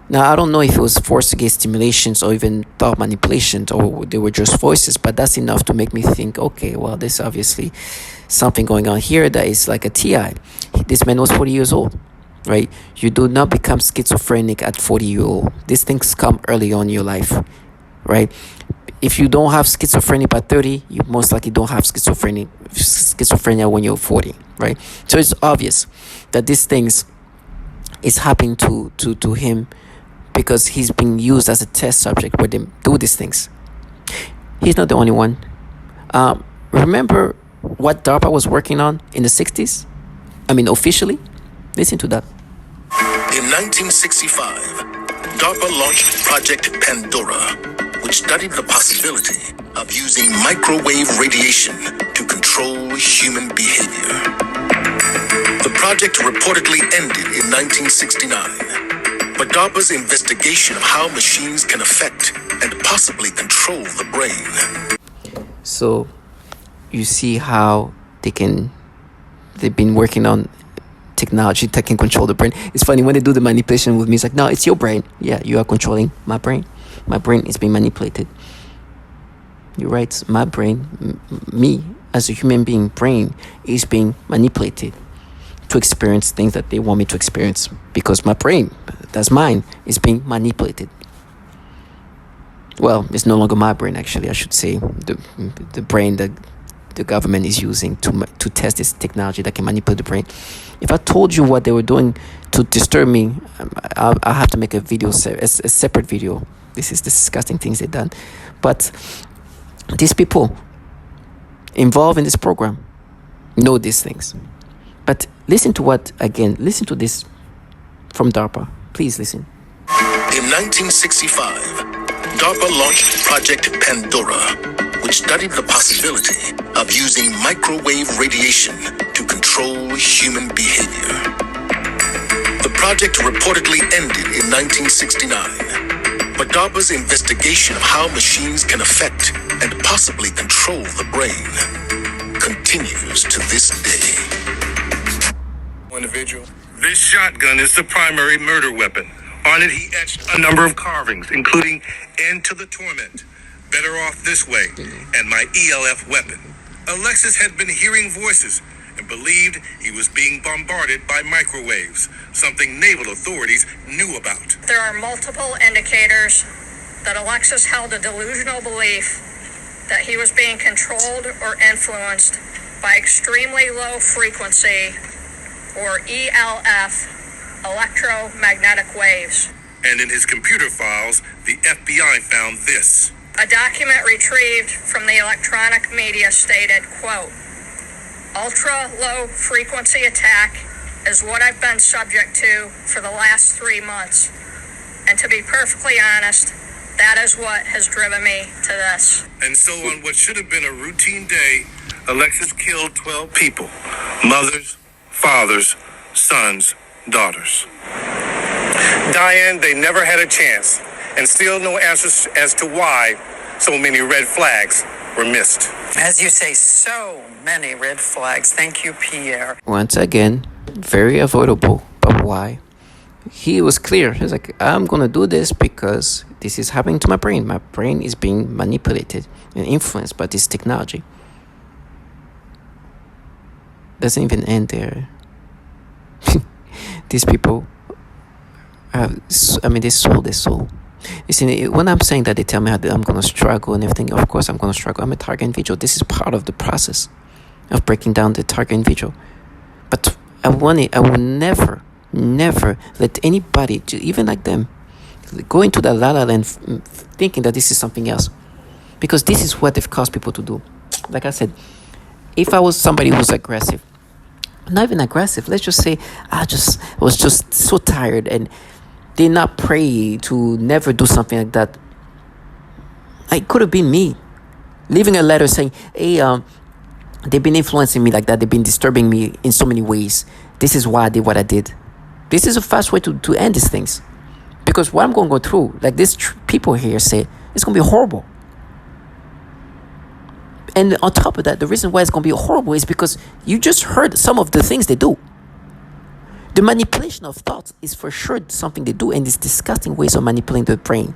Now, I don't know if it was forced gate stimulations or even thought manipulations, or they were just voices, but that's enough to make me think, okay, well, there's obviously something going on here that is like a TI. This man was 40 years old, right? You do not become schizophrenic at 40 years old. These things come early on in your life, right? If you don't have schizophrenia by 30, you most likely don't have schizophrenia schizophrenia when you're 40, right? So it's obvious that these things is happening to him because he's being used as a test subject where they do these things. He's not the only one. Remember what DARPA was working on in the 60s? I mean, officially? Listen to that. In 1965, DARPA launched Project Pandora, which studied the possibility of using microwave radiation to control human behavior. The project reportedly ended in 1969, but DARPA's investigation of how machines can affect and possibly control the brain. So, you see how they've been working on technology that can control the brain. It's funny when they do the manipulation with me, it's like, no, it's your brain. Yeah, you are controlling my brain. My brain is being manipulated. You're right, my brain, me as a human being, brain is being manipulated to experience things that they want me to experience because my brain, that's mine, is being manipulated. Well, it's no longer my brain, actually, I should say. The brain that the government is using to test this technology that can manipulate the brain. If I told you what they were doing to disturb me, I'll have to make a video, a separate video. This is disgusting things they've done. But these people involved in this program know these things. But listen to listen to this from DARPA. Please listen. In 1965, DARPA launched Project Pandora, which studied the possibility of using microwave radiation to control human behavior. The project reportedly ended in 1969, but DARPA's investigation of how machines can affect and possibly control the brain continues to this day. Individual. This shotgun is the primary murder weapon. On it, he etched a number of carvings, including "End to the Torment," "Better Off This Way," and my ELF weapon. Alexis had been hearing voices and believed he was being bombarded by microwaves, something naval authorities knew about. There are multiple indicators that Alexis held a delusional belief that he was being controlled or influenced by extremely low frequency, or ELF, electromagnetic waves. And in his computer files, the FBI found this. A document retrieved from the electronic media stated, quote, "Ultra-low frequency attack is what I've been subject to for the last 3 months. And to be perfectly honest, that is what has driven me to this." And so on what should have been a routine day, Alexis killed 12 people. Mothers, fathers, sons, daughters. Diane, they never had a chance, and still no answers as to why so many red flags were missed. As you say, so many red flags. Thank you, Pierre. Once again, very avoidable. But why? He was clear. He's like, I'm going to do this because this is happening to my brain. My brain is being manipulated and influenced by this technology. Doesn't even end there. These people they sold their soul. You see, when I'm saying that, they tell me I'm going to struggle and everything. Of course I'm going to struggle. I'm a target individual. This is part of the process of breaking down the target individual. But I will never let anybody, even like them, go into the la la land thinking that this is something else. Because this is what they've caused people to do. Like I said, if I was somebody who's aggressive, not even aggressive, let's just say I was just so tired and did not pray to never do something like that. It could have been me leaving a letter saying, hey, they've been influencing me like that, they've been disturbing me in so many ways, this is why I did what I did. This is a fast way to end these things, because what I'm going to go through, like these people here say, it's going to be horrible. And on top of that, the reason why it's going to be horrible is because you just heard some of the things they do. The manipulation of thoughts is for sure something they do, and it's disgusting ways of manipulating the brain.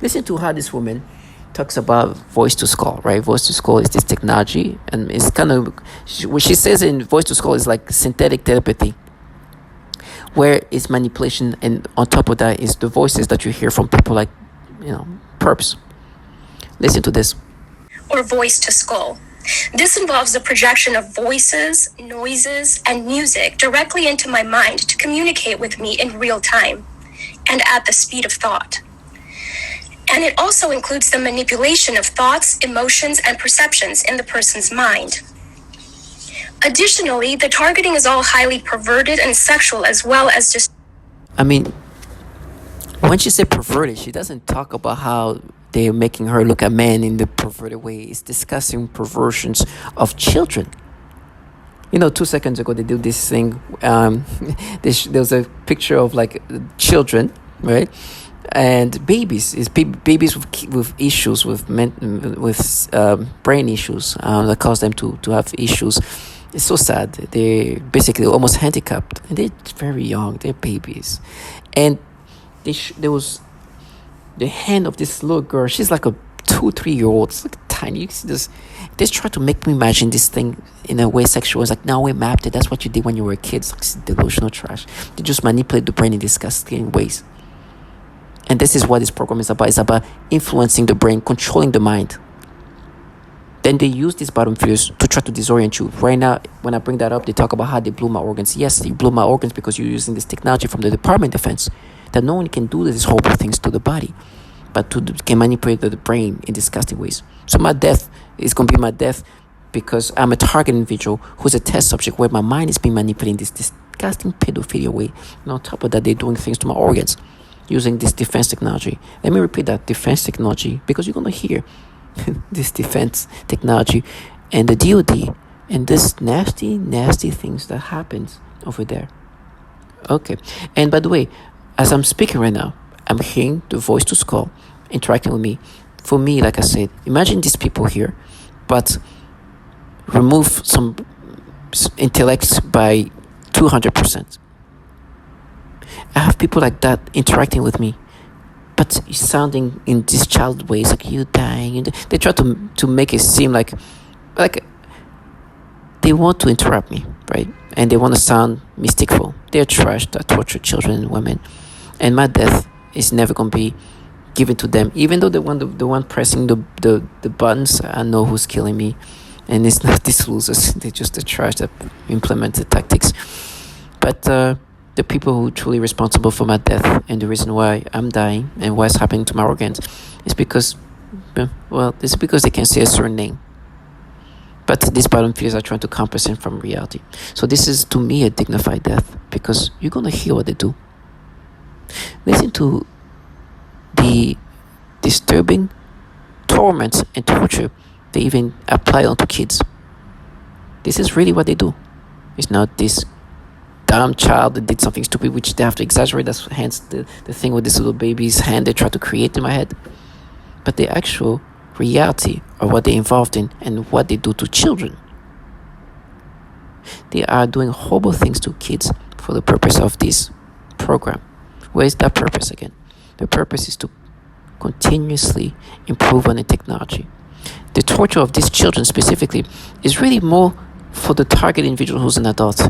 Listen to how this woman talks about voice to skull, right? Voice to skull is this technology, and it's kind of, what she says in voice to skull is like synthetic telepathy, where it's manipulation, and on top of that is the voices that you hear from people like, perps. Listen to this. Or voice to skull. This involves the projection of voices, noises, and music directly into my mind to communicate with me in real time and at the speed of thought. And it also includes the manipulation of thoughts, emotions, and perceptions in the person's mind. Additionally, the targeting is all highly perverted and sexual, as well as just... I mean, when she said perverted, she doesn't talk about how they're making her look at men in the perverted way. It's discussing perversions of children. 2 seconds ago they did this thing. There was a picture of like children, right? And babies with issues with brain issues that cause them to have issues. It's so sad. They're basically almost handicapped, and they're very young. They're babies, and there was the hand of this little girl. She's like a 2-3-year-old. It's like tiny. You see this. They try to make me imagine this thing in a way sexual. It's like, now we mapped it. That's what you did when you were a kid. It's like delusional trash. They just manipulate the brain in disgusting ways. And this is what this program is about. It's about influencing the brain, controlling the mind. Then they use these bottom feeders to try to disorient you. Right now, when I bring that up, they talk about how they blew my organs. Yes, they blew my organs because you're using this technology from the Department of Defense that no one can do these horrible things to the body, but can manipulate the brain in disgusting ways. So my death is going to be my death because I'm a target individual who's a test subject where my mind is being manipulated in this disgusting pedophilia way. And on top of that, they're doing things to my organs using this defense technology. Let me repeat that, defense technology, because you're going to hear this defense technology and the DOD and this nasty things that happens over there. Okay. And by the way, as I'm speaking right now, I'm hearing the voice to skull interacting with me. For me, like I said, imagine these people here, but remove some intellect by 200%. I have people like that interacting with me, but sounding in this child ways, like you dying. And they try to make it seem like they want to interrupt me, right? And they want to sound mystical. They're trash that torture children and women, and my death is never going to be given to them. Even though the one pressing the buttons, I know who's killing me, and it's not these losers. They're just the trash that implement the tactics. But the people who are truly responsible for my death and the reason why I'm dying and what's happening to my organs is because they can say a certain name. But these bottom feeders are trying to compensate from reality. So this is, to me, a dignified death because you're going to hear what they do. Listen to the disturbing torments and torture they even apply onto kids. This is really what they do. It's not this dumb child that did something stupid, which they have to exaggerate. That's hence the thing with this little baby's hand they try to create in my head. But the actual reality of what they're involved in and what they do to children. They are doing horrible things to kids for the purpose of this program. Where is that purpose again? The purpose is to continuously improve on the technology. The torture of these children specifically is really more for the target individual who's an adult.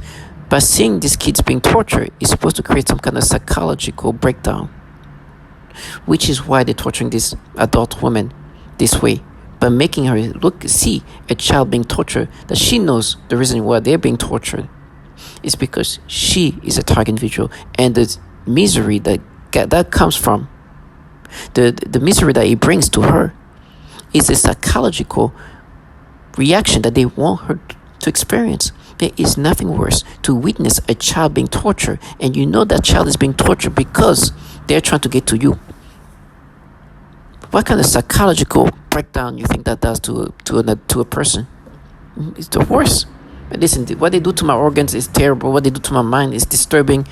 But seeing these kids being tortured is supposed to create some kind of psychological breakdown, which is why they're torturing this adult woman this way, by making her see a child being tortured, that she knows the reason why they're being tortured is because she is a target individual, and the misery that comes from the misery that it brings to her is a psychological reaction that they want her to experience. There is nothing worse to witness a child being tortured, and you know that child is being tortured because they're trying to get to you. What kind of psychological breakdown you think that does to a person? It's the worst. But listen, what they do to my organs is terrible. What they do to my mind is disturbing.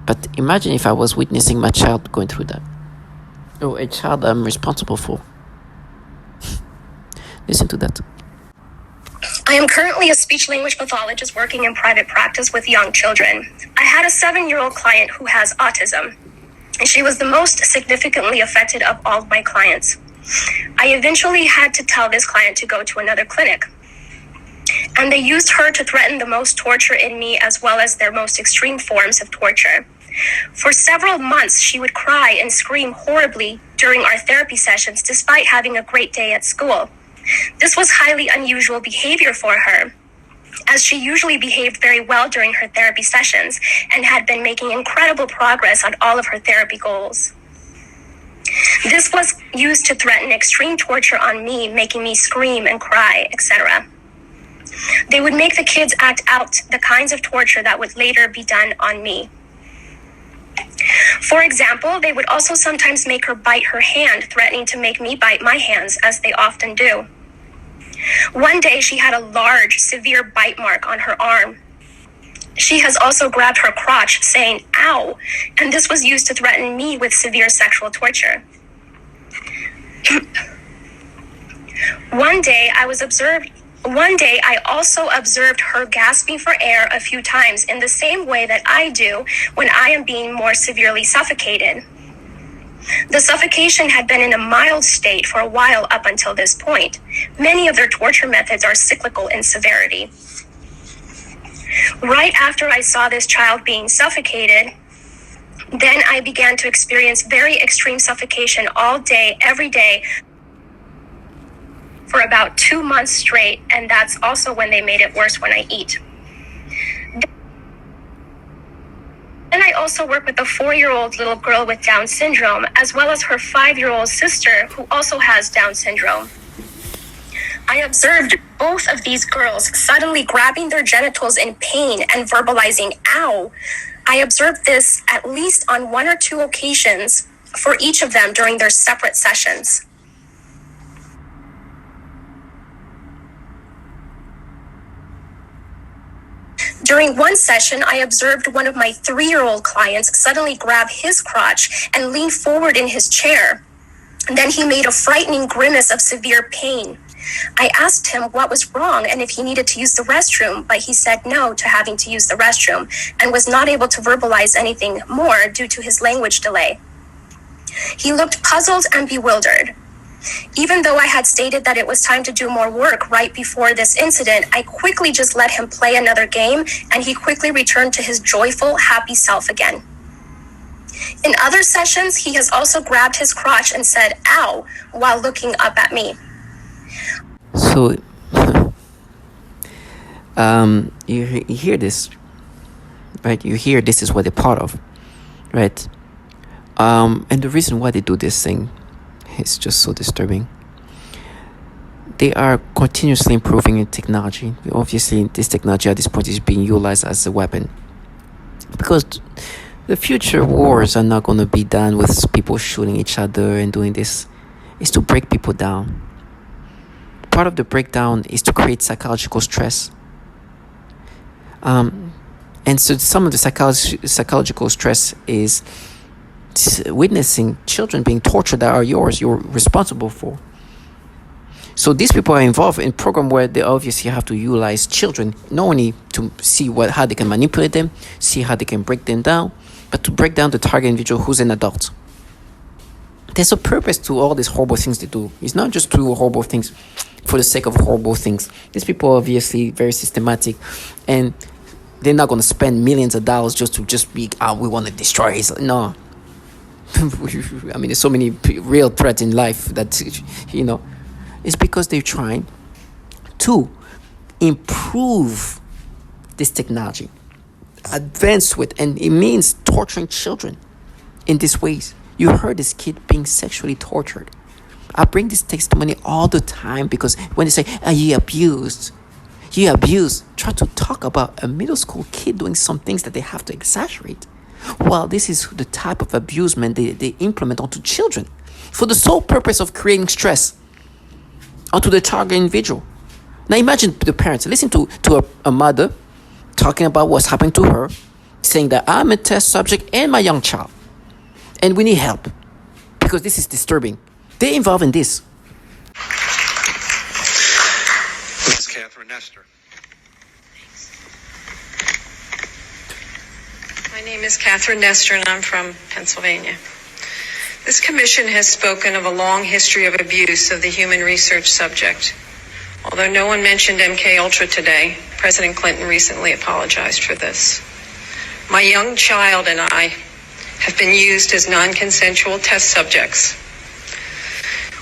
But imagine if I was witnessing my child going through that. Or a child I'm responsible for. Listen to that. I am currently a speech-language pathologist working in private practice with young children. I had a 7-year-old client who has autism, and she was the most significantly affected of all of my clients. I eventually had to tell this client to go to another clinic, and they used her to threaten the most torture in me as well as their most extreme forms of torture. For several months, she would cry and scream horribly during our therapy sessions despite having a great day at school. This was highly unusual behavior for her, as she usually behaved very well during her therapy sessions and had been making incredible progress on all of her therapy goals. This was used to threaten extreme torture on me, making me scream and cry, etc. They would make the kids act out the kinds of torture that would later be done on me. For example, they would also sometimes make her bite her hand, threatening to make me bite my hands, as they often do. One day, she had a large, severe bite mark on her arm. She has also grabbed her crotch, saying, "Ow," and this was used to threaten me with severe sexual torture. One day, I also observed her gasping for air a few times in the same way that I do when I am being more severely suffocated. The suffocation had been in a mild state for a while up until this point. Many of their torture methods are cyclical in severity. Right after I saw this child being suffocated, then I began to experience very extreme suffocation all day, every day, for about 2 months straight, and that's also when they made it worse when I eat. Then I also work with a 4-year-old little girl with Down syndrome, as well as her 5-year-old sister who also has Down syndrome. I observed both of these girls suddenly grabbing their genitals in pain and verbalizing, "Ow." I observed this at least on 1 or 2 occasions for each of them during their separate sessions. During one session, I observed one of my 3-year-old clients suddenly grab his crotch and lean forward in his chair. Then he made a frightening grimace of severe pain. I asked him what was wrong and if he needed to use the restroom, but he said no to having to use the restroom and was not able to verbalize anything more due to his language delay. He looked puzzled and bewildered. Even though I had stated that it was time to do more work right before this incident, I quickly just let him play another game, and he quickly returned to his joyful, happy self again. In other sessions, he has also grabbed his crotch and said, "Ow," while looking up at me. So, you hear this, right? You hear this is what they're part of, right? And the reason why they do this thing is just so disturbing. They are continuously improving in technology. Obviously, this technology at this point is being utilized as a weapon, because the future wars are not going to be done with people shooting each other and doing this. It's to break people down. Part of the breakdown is to create psychological stress. And so some of the psychological stress is witnessing children being tortured that are you're responsible for. So these people are involved in a program where they obviously have to utilize children, not only to see how they can manipulate them, see how they can break them down, but to break down the target individual who's an adult. There's a purpose to all these horrible things they do. It's not just to do horrible things for the sake of horrible things. These people are obviously very systematic, and they're not going to spend millions of dollars just to be, we want to destroy his. No. I mean, there's so many real threats in life that, it's because they're trying to improve this technology, advance with, and it means torturing children in these ways. You heard this kid being sexually tortured. I bring this testimony all the time because when they say, you abused, try to talk about a middle school kid doing some things that they have to exaggerate. Well, this is the type of abusement they implement onto children for the sole purpose of creating stress onto the target individual. Now imagine the parents. Listen to a mother talking about what's happening to her, saying that I'm a test subject and my young child, and we need help because this is disturbing. They're involved in this. Ms. Catherine Nestor. My name is Catherine Nestor, and I'm from Pennsylvania. This commission has spoken of a long history of abuse of the human research subject. Although no one mentioned MKUltra today, President Clinton recently apologized for this. My young child and I have been used as non-consensual test subjects.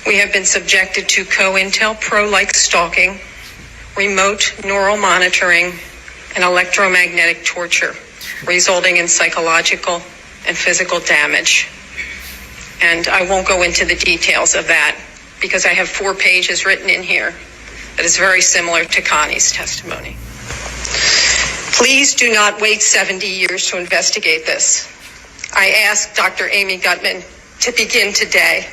We have been subjected to COINTELPRO-like stalking, remote neural monitoring, and electromagnetic torture, resulting in psychological and physical damage. And I won't go into the details of that because I have 4 pages written in here that is very similar to Connie's testimony. Please do not wait 70 years to investigate this. I ask Dr. Amy Gutman to begin today.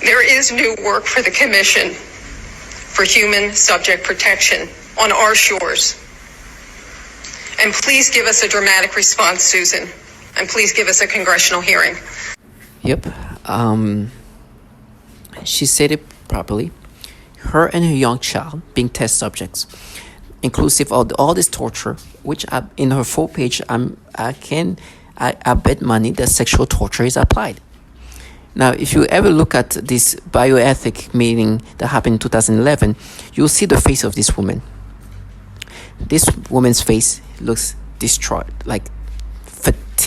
There is new work for the Commission for Human Subject Protection on our shores. And please give us a dramatic response, Susan. And please give us a congressional hearing. Yep. She said it properly. Her and her young child being test subjects, inclusive of all this torture, which in her full page, I bet money that sexual torture is applied. Now, if you ever look at this bioethic meeting that happened in 2011, you'll see the face of this woman. This woman's face looks distraught, like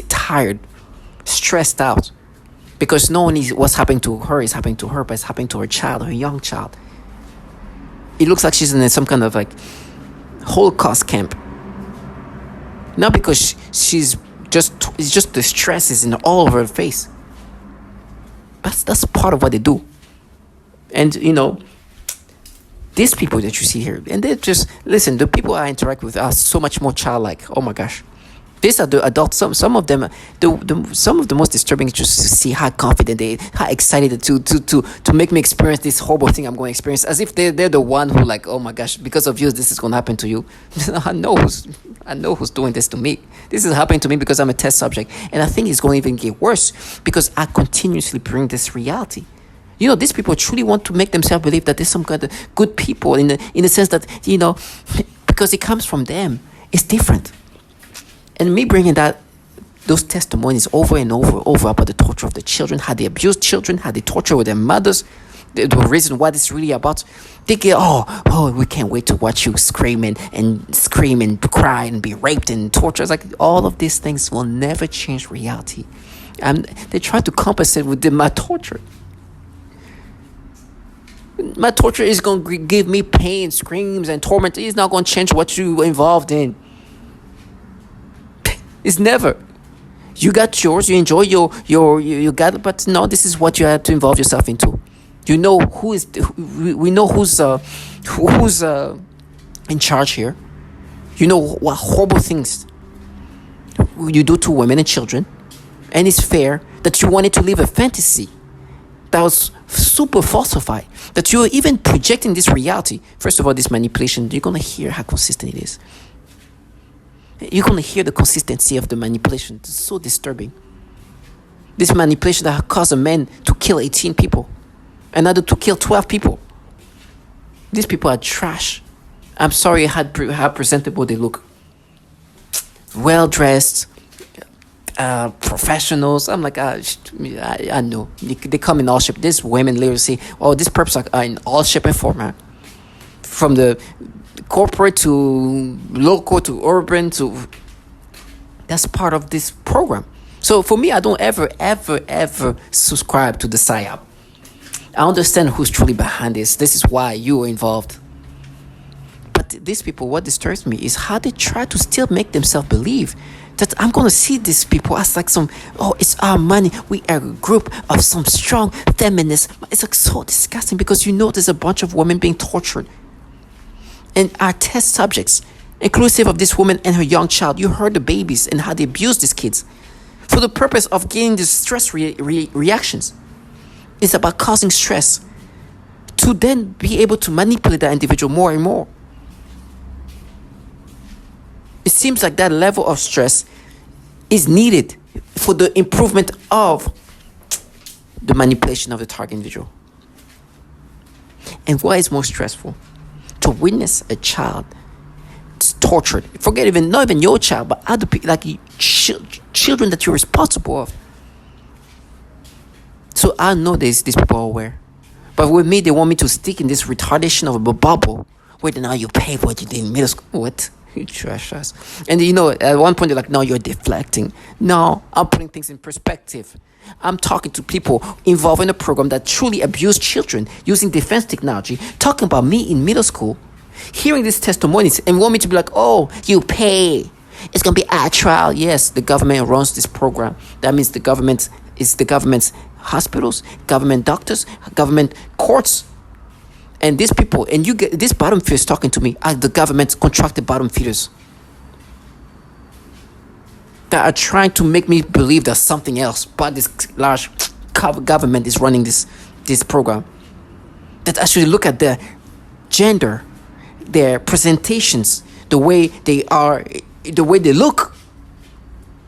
tired, stressed out, because not only what's happening to her is happening to her, but it's happening to her child, her young child. It looks like she's in some kind of like Holocaust camp. Not because it's just the stress is in all over her face. That's part of what they do. And these people that you see here, and they just listen, the people I interact with are so much more childlike. Oh my gosh. These are the adults. Some of them, some of the most disturbing is just to see how confident how excited to make me experience this horrible thing I'm going to experience, as if they're the one who like, oh my gosh, because of you this is going to happen to you. I know who's doing this to me. This is happening to me because I'm a test subject, and I think it's going to even get worse because I continuously bring this reality. These people truly want to make themselves believe that there's some kind of good people in the sense that because it comes from them. It's different. And me bringing those testimonies over and over about the torture of the children, how they abuse children, how they torture with their mothers, the reason why this is really about, they get, we can't wait to watch you scream and cry and be raped and tortured. It's like all of these things will never change reality. And they try to compensate with my torture. My torture is going to give me pain, screams, and torment. It's not going to change what you're involved in. It's never. You got yours. You enjoy you got it, but no, this is what you have to involve yourself into. We know who's in charge here. You know what horrible things you do to women and children, and it's fair that you wanted to live a fantasy that was super falsified, that you're even projecting this reality. First of all, this manipulation, you're going to hear how consistent it is. You're going to hear the consistency of the manipulation. It's so disturbing. This manipulation that caused a man to kill 18 people, another to kill 12 people. These people are trash. I'm sorry how presentable they look. Well-dressed, professionals. I'm like, I know. They come in all shape. These women literally say, these perps are in all shape and format. From the corporate to local to urban to... That's part of this program. So for me, I don't ever subscribe to the PSYOP. I understand who's truly behind this. This is why you are involved. But these people, what disturbs me is how they try to still make themselves believe that I'm going to see these people as like it's our money. We are a group of some strong feminists. It's like so disgusting because there's a bunch of women being tortured. And our test subjects, inclusive of this woman and her young child, you heard the babies and how they abuse these kids for the purpose of getting these stress reactions. It's about causing stress to then be able to manipulate that individual more and more. It seems like that level of stress is needed for the improvement of the manipulation of the target individual. And what is more stressful? To witness a child tortured. Forget not even your child, but other people, like children that you're responsible of. So I know these people are aware. But with me, they want me to stick in this retardation of a bubble where now you pay for what you did in middle school. What? You trash us. And at one point they're like, no, you're deflecting. No, I'm putting things in perspective. I'm talking to people involved in a program that truly abuse children using defense technology, talking about me in middle school, hearing these testimonies and want me to be like, oh, you pay. It's going to be a trial. Yes, the government runs this program. That means the government's hospitals, government doctors, government courts. And these people, and you get this bottom feeders talking to me are the government's contracted bottom feeders that are trying to make me believe there's something else, but this large government is running this program. That actually look at their gender, their presentations, the way they are, the way they look.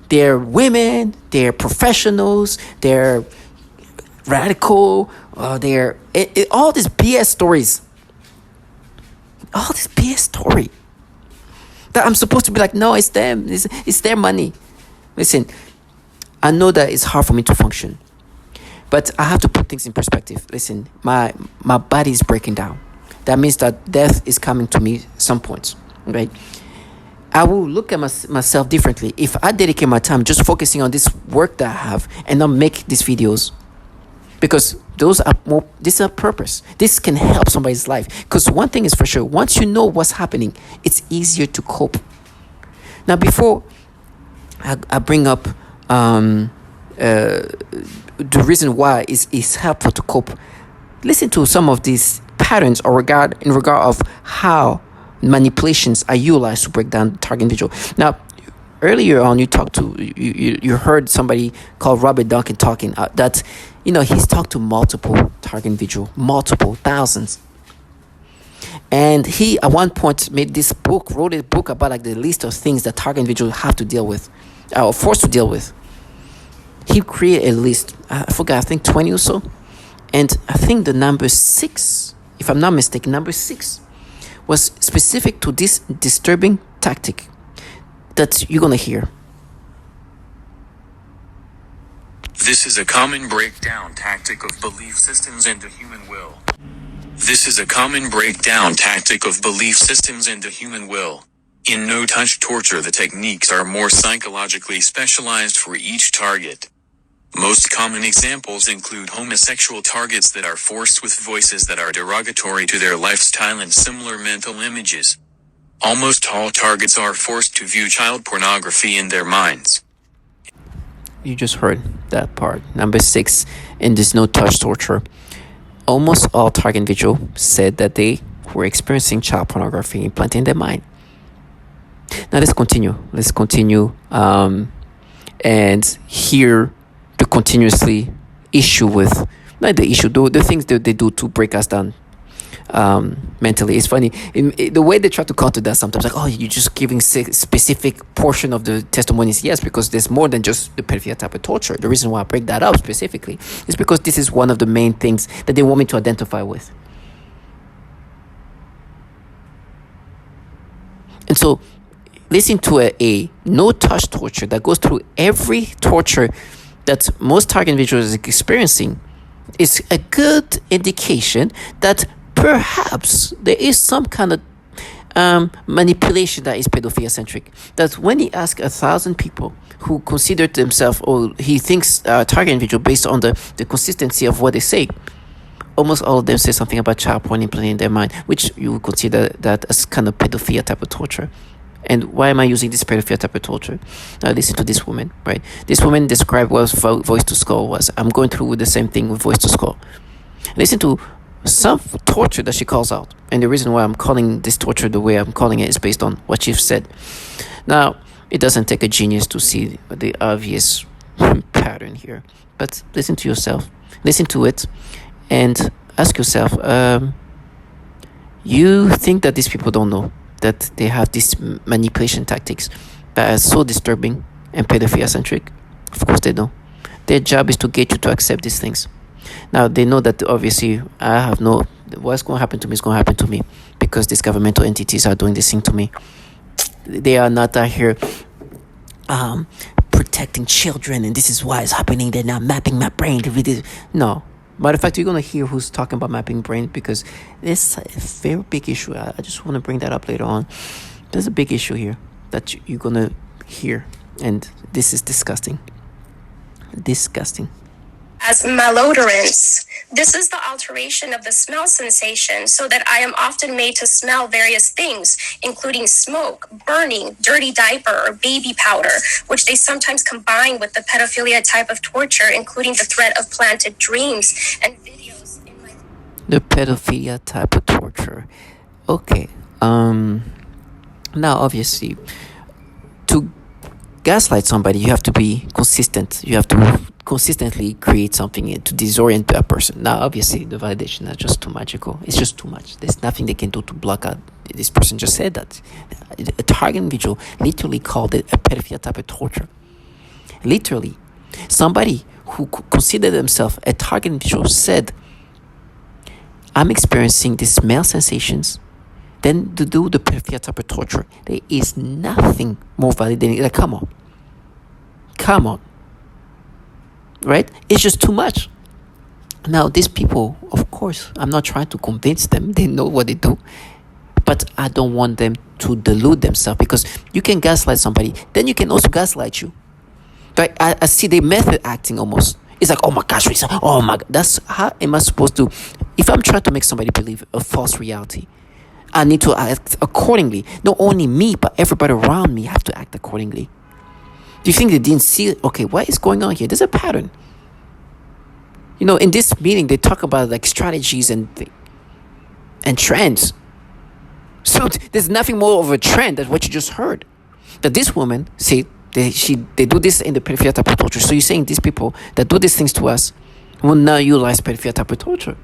They're women, they're professionals, they're radical, they're all these BS stories. All this BS story. That I'm supposed to be like, no, it's them. It's their money. Listen, I know that it's hard for me to function, but I have to put things in perspective. Listen, my body is breaking down. That means that death is coming to me some points, right? I will look at myself differently if I dedicate my time just focusing on this work that I have and not make these videos, because this is a purpose. This can help somebody's life. Because one thing is for sure, once you know what's happening, it's easier to cope. Now, before I bring up the reason why it's helpful to cope, listen to some of these patterns in regard of how manipulations are utilized to break down the target individual. Now, earlier on, you heard somebody called Robert Duncan talking that he's talked to multiple target individual, multiple thousands. And he, at one point, wrote a book about like the list of things that target individuals have to deal with, or forced to deal with. He created a list, I forgot, I think 20 or so. And I think the number 6, if I'm not mistaken, number 6 was specific to this disturbing tactic that you're going to hear. This is a common breakdown tactic of belief systems and the human will. This is a common breakdown tactic of belief systems and the human will. In no-touch torture, the techniques are more psychologically specialized for each target. Most common examples include homosexual targets that are forced with voices that are derogatory to their lifestyle and similar mental images. Almost all targets are forced to view child pornography in their minds. You just heard that part. Number 6, in this no-touch torture, almost all target individuals said that they were experiencing child pornography implanted in their mind. Now let's continue. And here the continuously issue with, not the issue, the things that they do to break us down mentally. It's funny in the way they try to counter that sometimes, like, oh, you're just giving specific portion of the testimonies. Yes, because there's more than just the pedophilia type of torture. The reason why I break that up specifically is because this is one of the main things that they want me to identify with. And so listen to a no-touch torture that goes through every torture that most target individuals are experiencing is a good indication that perhaps there is some kind of manipulation that is pedophilia-centric. That when he asks 1,000 people who consider themselves, or he thinks target individual based on the consistency of what they say, almost all of them say something about child porn implanted in their mind, which you would consider that as kind of pedophilia type of torture. And why am I using this pedophilia type of torture? Now listen to this woman, right? This woman described what voice to skull was. I'm going through with the same thing with voice to skull. Listen to some torture that she calls out. And the reason why I'm calling this torture the way I'm calling it is based on what she's said. Now, it doesn't take a genius to see the obvious pattern here. But listen to yourself. Listen to it and ask yourself, you think that these people don't know that they have these manipulation tactics that are so disturbing and pedophilia-centric? Of course they don't. Their job is to get you to accept these things. Now, they know that obviously what's going to happen to me is going to happen to me because these governmental entities are doing this thing to me. They are not out here protecting children, and this is why it's happening. They're not mapping my brain. No. Matter of fact, you're going to hear who's talking about mapping brain because it's a very big issue. I just want to bring that up later on. There's a big issue here that you're gonna hear, and this is disgusting. Disgusting. As malodorants. This is the alteration of the smell sensation so that I am often made to smell various things, including smoke, burning, dirty diaper, or baby powder, which they sometimes combine with the pedophilia type of torture, including the threat of planted dreams and videos in my... The pedophilia type of torture. Okay. Now, obviously, to gaslight somebody, you have to be consistent. You have to consistently create something to disorient a person. Now, obviously, the validation is just too magical. It's just too much. There's nothing they can do to block out. This person just said that. A target individual literally called it a pedophilia type of torture. Literally. Somebody who considered themselves a target individual said, I'm experiencing these smell sensations. Then to do the pedophilia type of torture, there is nothing more validating. Like, come on. Right? It's just too much. Now, these people, of course, I'm not trying to convince them. They know what they do. But I don't want them to delude themselves, because you can gaslight somebody, then you can also gaslight you. Right? I see the method acting almost. It's like, oh my gosh, oh my God. That's how am I supposed to, if I'm trying to make somebody believe a false reality, I need to act accordingly. Not only me, but everybody around me have to act accordingly. Do you think they didn't see it? Okay, what is going on here? There's a pattern. In this meeting, they talk about like strategies and trends. So there's nothing more of a trend than what you just heard. That this woman said they do this in the pedophilia type of torture. So you're saying these people that do these things to us will now utilize pedophilia type of torture.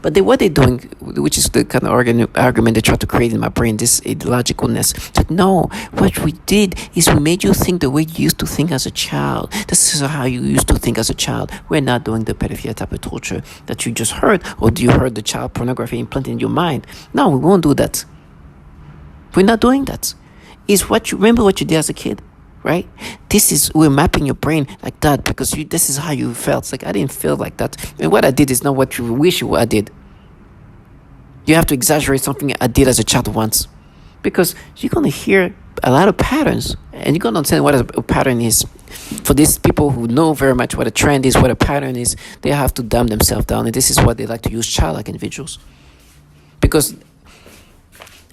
But what they're doing, which is the kind of argument they try to create in my brain, this illogicalness. Like, no, what we did is we made you think the way you used to think as a child. This is how you used to think as a child. We're not doing the pedophilia type of torture that you just heard, or you heard the child pornography implanted in your mind. No, we won't do that. We're not doing that. It's what you remember what you did as a kid. Right? We're mapping your brain like that because this is how you felt. It's like, I didn't feel like that. And what I did is not what you wish I did. You have to exaggerate something I did as a child once. Because you're going to hear a lot of patterns. And you're going to understand what a pattern is. For these people who know very much what a trend is, what a pattern is, they have to dumb themselves down. And this is what they like to use childlike individuals. Because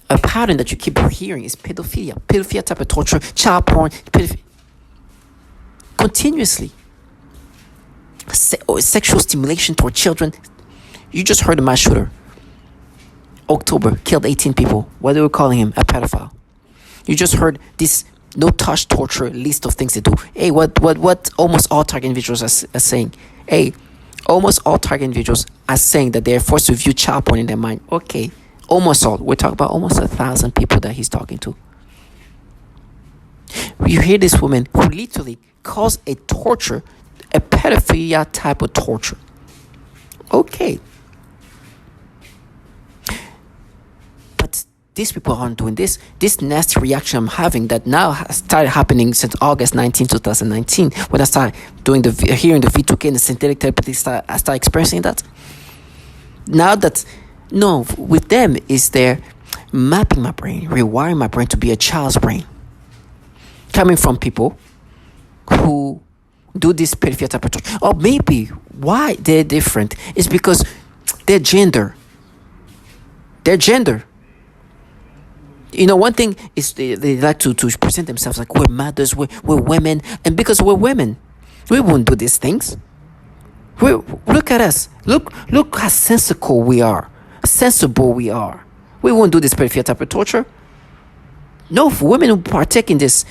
a pattern that you keep hearing is pedophilia type of torture, child porn, continuously. Sexual stimulation toward children. You just heard the mass shooter. October, killed 18 people. What they were calling him, a pedophile. You just heard this no-touch torture list of things they do. Hey, what almost all target individuals are saying. Hey, almost all target individuals are saying that they are forced to view child porn in their mind. Okay. Almost all. We're talking about almost 1,000 people that he's talking to. You hear this woman who literally calls a torture a pedophilia type of torture. Okay. But these people aren't doing this. This nasty reaction I'm having that now has started happening since August 19, 2019, when I started hearing the V2K and the synthetic therapy, I started experiencing that. Now that no, with them is they're mapping my brain, rewiring my brain to be a child's brain. Coming from people who do this pedophilia type of torture. Or maybe why they're different is because their gender. One thing is they like to present themselves like we're mothers, we're women. And because we're women, we won't do these things. Look at us. Look how sensible we are. We won't do this pedophilia type of torture. No, for women who partake in this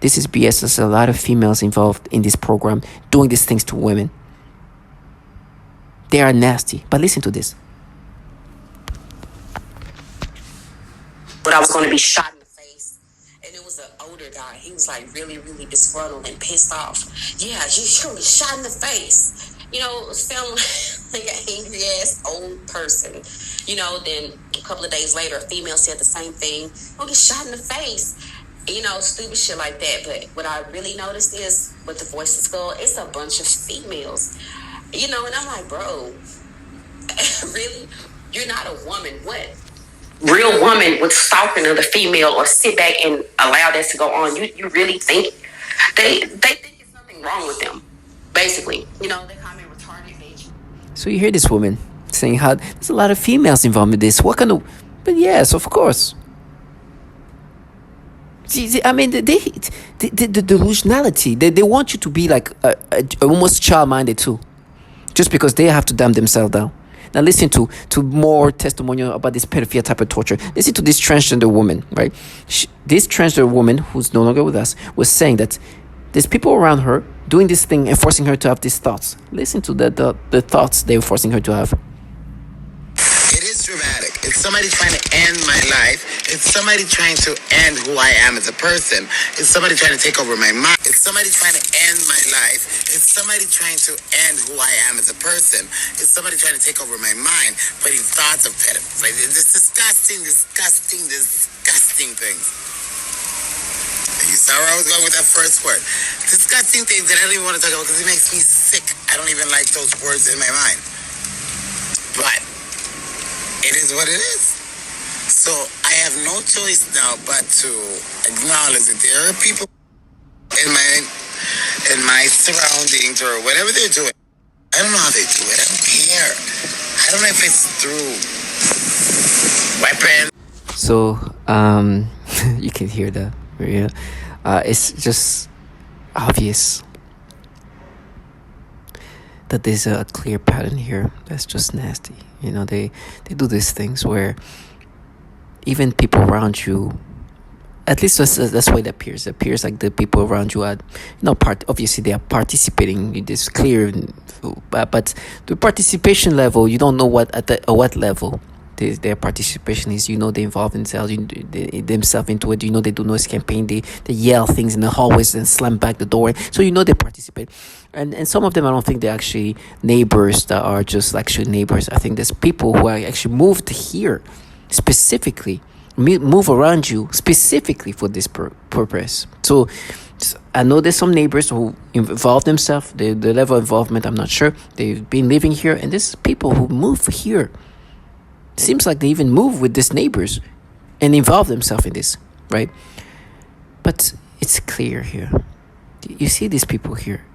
is BS. There's a lot of females involved in this program doing these things to women. They are nasty. But listen to this. But I was going to be shot in the face. And it was an older guy. He was like really, really disgruntled and pissed off. Yeah, you're going to be shot in the face. It sounded like an angry ass old person. Then a couple of days later, a female said the same thing. I'll get shot in the face. Stupid shit like that. But what I really noticed is with the Voices Skull, it's a bunch of females. And I'm like, bro, really? You're not a woman. What? real woman would stalk another female or sit back and allow that to go on. You really think they think there's something wrong with them, basically. They call me retarded bitch. So you hear this woman saying how there's a lot of females involved in this. What kind of... But yes, of course. I mean, the delusionality. They want you to be like almost child-minded too, just because they have to dumb themselves down. Now listen to more testimonial about this pedophilia type of torture. Listen to this transgender woman, right? This transgender woman, who's no longer with us, was saying that there's people around her doing this thing and forcing her to have these thoughts. Listen to the thoughts they're forcing her to have. It is dramatic. It's somebody trying to end my life. It's somebody trying to end who I am as a person. It's somebody trying to take over my mind. It's somebody trying to end my life. It's somebody trying to end who I am as a person. It's somebody trying to take over my mind, putting thoughts of pedophiles. Like, it's disgusting things. And you saw where I was going with that first word. Disgusting things that I don't even want to talk about because it makes me sick. I don't even like those words in my mind. But it is what it is. So I have no choice now but to acknowledge that there are people in my surroundings or whatever they're doing. I don't know how they do it. I don't care. I don't know if it's through weapons. So you can hear that. Yeah. It's just obvious that there's a clear pattern here that's just nasty. They do these things where even people around you, at least that's the way it appears. It appears like the people around you are, obviously they are participating in this clear, but the participation level, you don't know at what level their participation is. They involve themselves into it. They do noise campaign. They yell things in the hallways and slam back the door. So they participate. And some of them, I don't think they're actually neighbors that are just actually neighbors. I think there's people who are actually moved here specifically, move around you specifically for this purpose. So I know there's some neighbors who involve themselves. The level of involvement, I'm not sure. They've been living here, and there's people who move here. Seems like they even move with these neighbors and involve themselves in this, right? But it's clear here. You see these people here.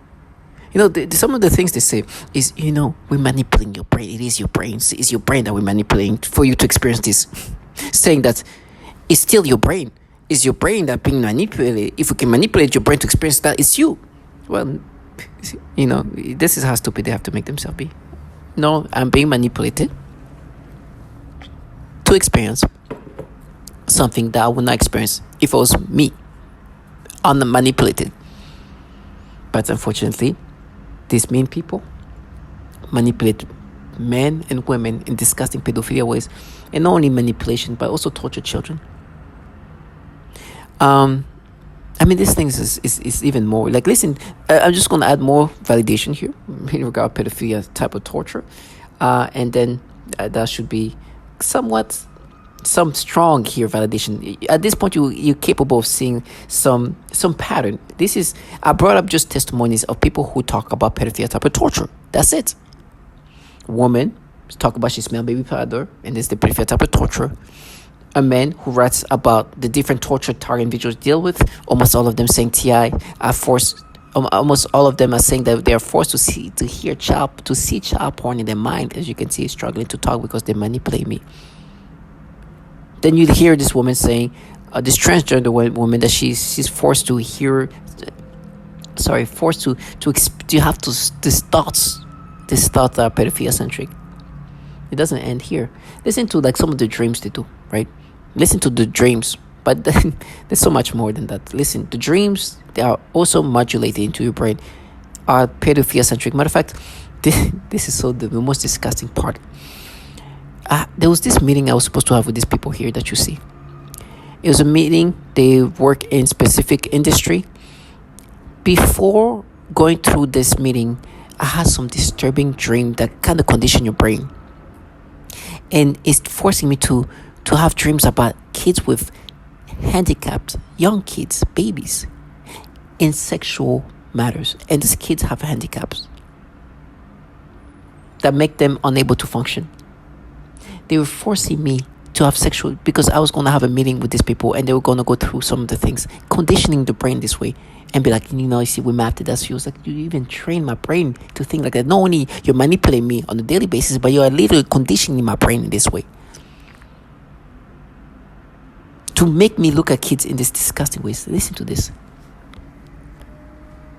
Some of the things they say is, we're manipulating your brain. It is your brain. It's your brain that we're manipulating for you to experience this. Saying that it's still your brain. It's your brain that being manipulated. If we can manipulate your brain to experience that, it's you. Well, this is how stupid they have to make themselves be. No, I'm being manipulated to experience something that I would not experience if it was me unmanipulated. But unfortunately, these mean people manipulate men and women in disgusting pedophilia ways, and not only manipulation but also torture children. These things is even more like, listen, I'm just going to add more validation here in regard to pedophilia type of torture, and then that should be some strong here validation. At this point, you're capable of seeing some pattern. I brought up just testimonies of people who talk about pedophilia type of torture. That's it. Woman talk about she smelled baby powder, and this is the pedophilia type of torture. A man who writes about the different torture target individuals deal with. Almost all of them saying TI are forced. Almost all of them are saying that they are forced to see child porn in their mind. As you can see, struggling to talk because they manipulate me. Then you hear this woman saying, this transgender woman, that she's forced to hear, forced to have these thoughts that are pedophilia centric. It doesn't end here. Listen to some of the dreams they do, right? Listen to the dreams, but there's so much more than that. Listen, the dreams, they are also modulated into your brain, are pedophilia centric. Matter of fact, this is the most disgusting part. There was this meeting I was supposed to have with these people here that you see. It was a meeting. They work in specific industry. Before going through this meeting, I had some disturbing dream that kind of condition your brain. And it's forcing me to have dreams about kids with handicapped, young kids, babies, in sexual matters. And these kids have handicaps that make them unable to function. They were forcing me to have sexual, because I was going to have a meeting with these people and they were going to go through some of the things, conditioning the brain this way and be like, you see, we mapped it. She was like, you even train my brain to think like that. Not only you're manipulating me on a daily basis, but you're literally conditioning my brain in this way to make me look at kids in these disgusting ways. Listen to this.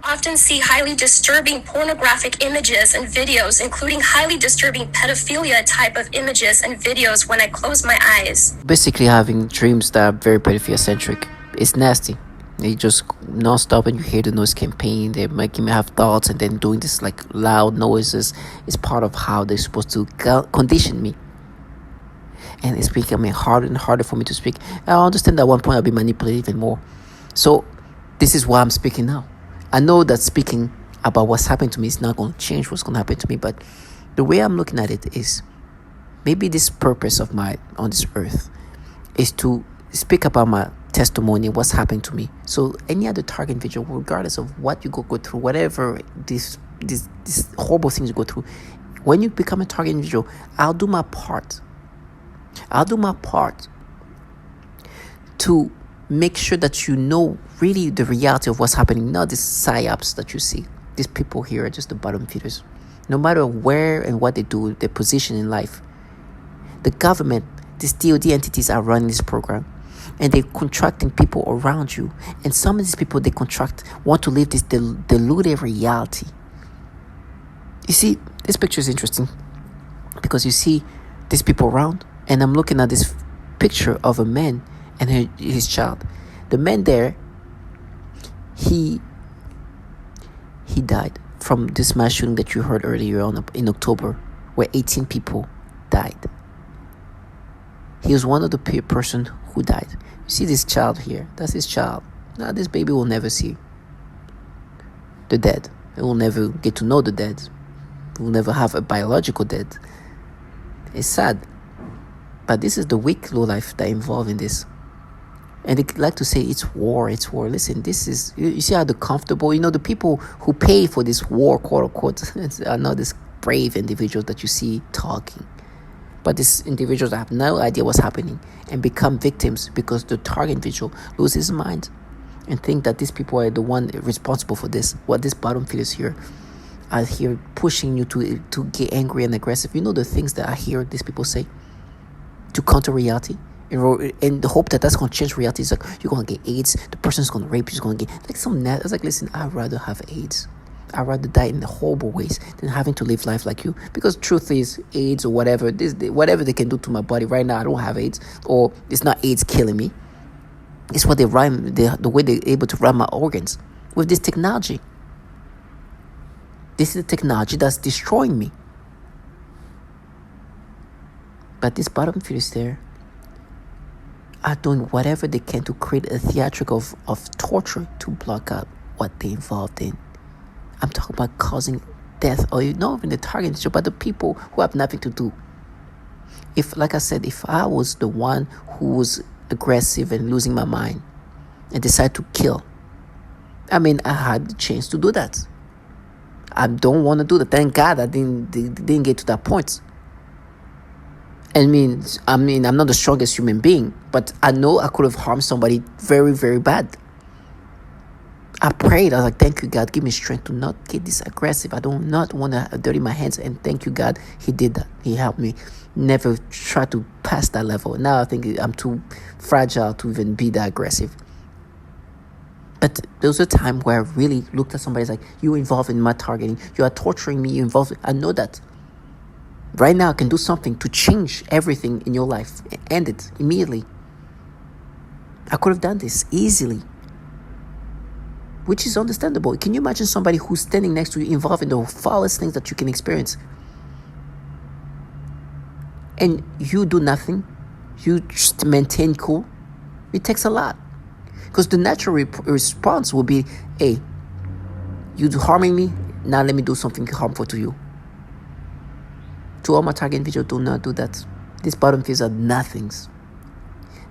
Often see highly disturbing pornographic images and videos, including highly disturbing pedophilia type of images and videos when I close my eyes. Basically having dreams that are very pedophilia-centric. It's nasty. They just non-stop, and you hear the noise campaign. They're making me have thoughts and then doing this like loud noises. It's part of how they're supposed to condition me. And it's becoming harder and harder for me to speak. I understand that at one point I'll be manipulated even more. So this is why I'm speaking now. I know that speaking about what's happened to me is not going to change what's going to happen to me, but the way I'm looking at it is maybe this purpose of my on this earth is to speak about my testimony, what's happened to me. So any other target individual, regardless of what you go through, whatever these horrible things you go through, when you become a target individual, I'll do my part. I'll do my part to make sure that you know really the reality of what's happening, not these PSYOPs that you see. These people here are just the bottom feeders. No matter where and what they do, their position in life. The government, these DOD entities are running this program. And they're contracting people around you. And some of these people they contract want to live this deluded reality. You see, this picture is interesting because you see these people around, and I'm looking at this picture of a man and his child. The man there, he died from this mass shooting that you heard earlier on in October, where 18 people died. He was one of the person who died. You see this child here? That's his child. Now this baby will never see the dead. It will never get to know the dead. It will never have a biological dead. It's sad. But this is the weak low life that involved in this. And they like to say it's war. Listen, this is, you see how the comfortable, the people who pay for this war, quote unquote, are not these brave individuals that you see talking. But these individuals have no idea what's happening and become victims because the target individual loses his mind and think that these people are the one responsible for this. What these bottom feeders here are here pushing you to get angry and aggressive. You know the things that I hear these people say to counter reality. And the hope that that's going to change reality is like, you're going to get AIDS, the person's going to rape you, you're going to get like some net. It's like, listen, I'd rather have AIDS. I'd rather die in horrible ways than having to live life like you. Because truth is, AIDS or whatever, whatever they can do to my body right now, I don't have AIDS, or it's not AIDS killing me. It's what they rhyme, the way they're able to run my organs with this technology. This is the technology that's destroying me. But this bottom feeders there are doing whatever they can to create a theatrical of torture to block out what they're involved in. I'm talking about causing death, or not even the target, but the people who have nothing to do. If, like I said, if I was the one who was aggressive and losing my mind and decided to kill, I had the chance to do that. I don't want to do that. Thank God I didn't get to that point. I'm not the strongest human being, but I know I could have harmed somebody very, very bad. I prayed. I was like, thank you, God. Give me strength to not get this aggressive. I do not want to dirty my hands. And thank you, God. He did that. He helped me never try to pass that level. Now I think I'm too fragile to even be that aggressive. But there was a time where I really looked at somebody like, you involved in my targeting. You are torturing me. You involved. I know that. Right now, I can do something to change everything in your life. End it immediately. I could have done this easily. Which is understandable. Can you imagine somebody who's standing next to you involved in the foulest things that you can experience? And you do nothing. You just maintain cool. It takes a lot. Because the natural response will be, hey, you're harming me. Now let me do something harmful to you. To all my target individuals, do not do that. These bottom feeders are nothings.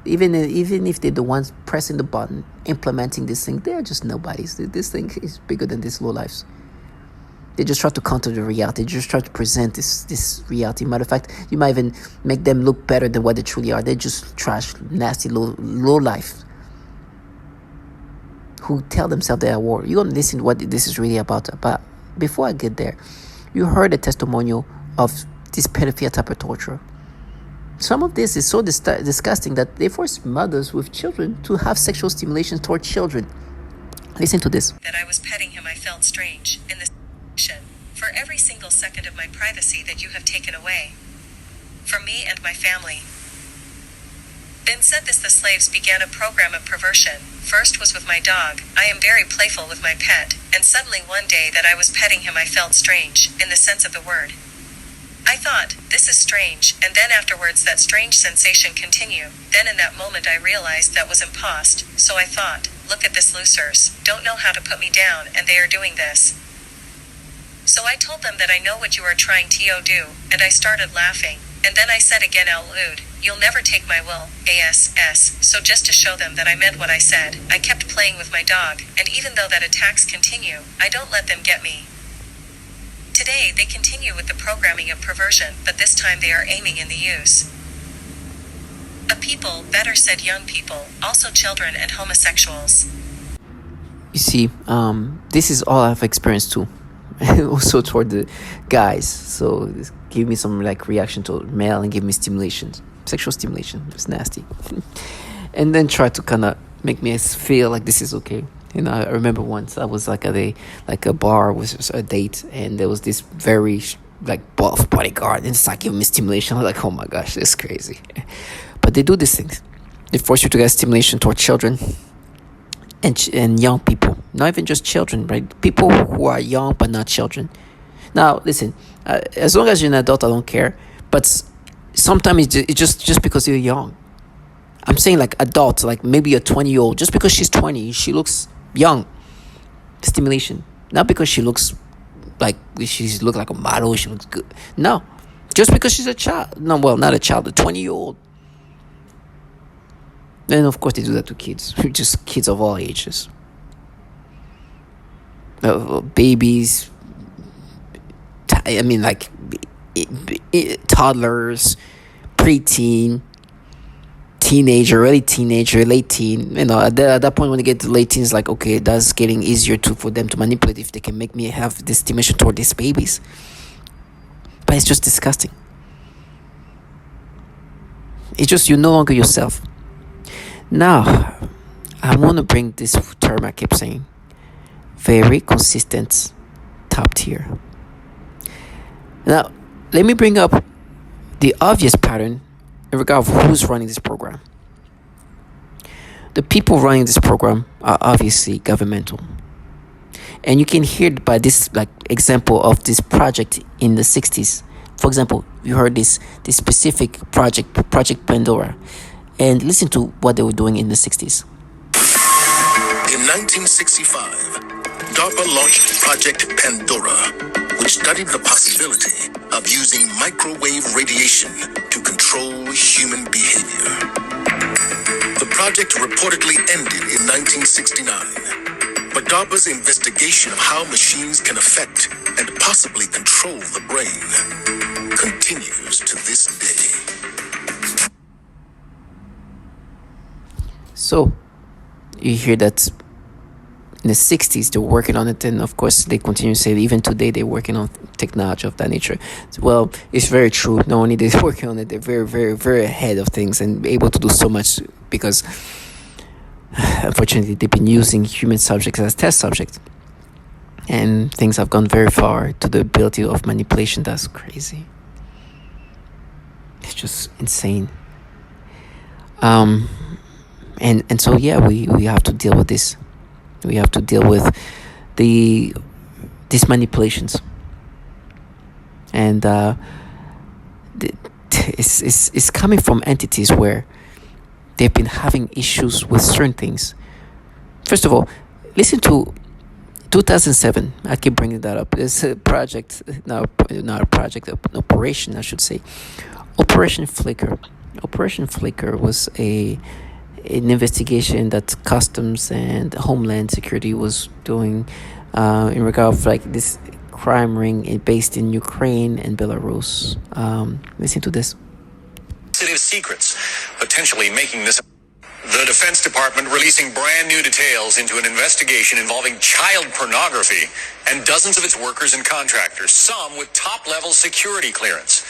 Even if they're the ones pressing the button, implementing this thing, they're just nobodies. This thing is bigger than these low lives. They just try to counter the reality. They just try to present this reality. Matter of fact, you might even make them look better than what they truly are. They're just trash, nasty, low life, who tell themselves they're at war. You're going to listen to what this is really about. But before I get there, you heard a testimonial of this pedophilia type of torture. Some of this is so disgusting that they force mothers with children to have sexual stimulation toward children. Listen to this. That I was petting him, I felt strange in this for every single second of my privacy that you have taken away from me and my family. Then said this, the slaves began a program of perversion. First was with my dog. I am very playful with my pet, and suddenly one day that I was petting him I felt strange, in the sense of the word. I thought, this is strange, and then afterwards that strange sensation continued. Then in that moment I realized that was impost, so I thought, look at this losers, don't know how to put me down, and they are doing this. So I told them that I know what you are trying to do, and I started laughing, and then I said again out loud, you'll never take my will, ass. So just to show them that I meant what I said, I kept playing with my dog, and even though that attacks continue, I don't let them get me. Today they continue with the programming of perversion, but this time they are aiming in the use of people, better said young people, also children and homosexuals. You see, this is all I've experienced too. Also toward the guys. So this gave me some like reaction to male and gave me stimulation, sexual stimulation. It's nasty. And then try to kind of make me feel like this is okay. You know, I remember once I was like at a bar with a date, and there was this very like buff bodyguard, and it's like giving me stimulation. I was like, oh my gosh, this is crazy. But they do these things. They force you to get stimulation toward children and young people. Not even just children, right? People who are young but not children. Now, listen, as long as you're an adult, I don't care. But sometimes it's just because you're young. I'm saying like adults, like maybe a 20-year-old. Just because she's 20, she looks young. Stimulation. Not because she looks like like a model, she looks good. No. Just because she's a child. No, well, not a child, a 20-year-old. And of course they do that to kids. Just kids of all ages. Babies. I mean, like toddlers, preteen, teenager, early teenager, late teen. You know, at that point when they get to late teens, like, okay, that's getting easier for them to manipulate if they can make me have this stimulation toward these babies. But it's just disgusting. It's just you're no longer yourself. Now, I want to bring this term I keep saying. Very consistent, top tier. Now, let me bring up the obvious pattern in regard of who's running this program. The people running this program are obviously governmental. And you can hear it by this like example of this project in the 60s. For example, you heard this specific Project Pandora. And listen to what they were doing in the 60s. In 1965, DARPA launched Project Pandora, which studied the possibility of using microwave radiation to control human behavior. The project reportedly ended in 1969, but DARPA's investigation of how machines can affect and possibly control the brain continues to this day. So, you hear that in the 60s they're working on it, and of course they continue to say even today they're working on technology of that nature. Well, it's very true. Not only they're working on it, they're very, very, very ahead of things and able to do so much because, unfortunately, they've been using human subjects as test subjects. And things have gone very far to the ability of manipulation. That's crazy. It's just insane. And so yeah, we have to deal with this. We have to deal with these manipulations, and it's coming from entities where they've been having issues with certain things. First of all, listen to 2007. I keep bringing that up. It's a project, not a project, an operation, I should say. Operation Flicker. Operation Flicker was an investigation that Customs and Homeland Security was doing in regard of like this crime ring based in Ukraine and Belarus. Listen to this. Sensitive secrets, potentially making this. The Defense Department releasing brand new details into an investigation involving child pornography and dozens of its workers and contractors, some with top-level security clearance.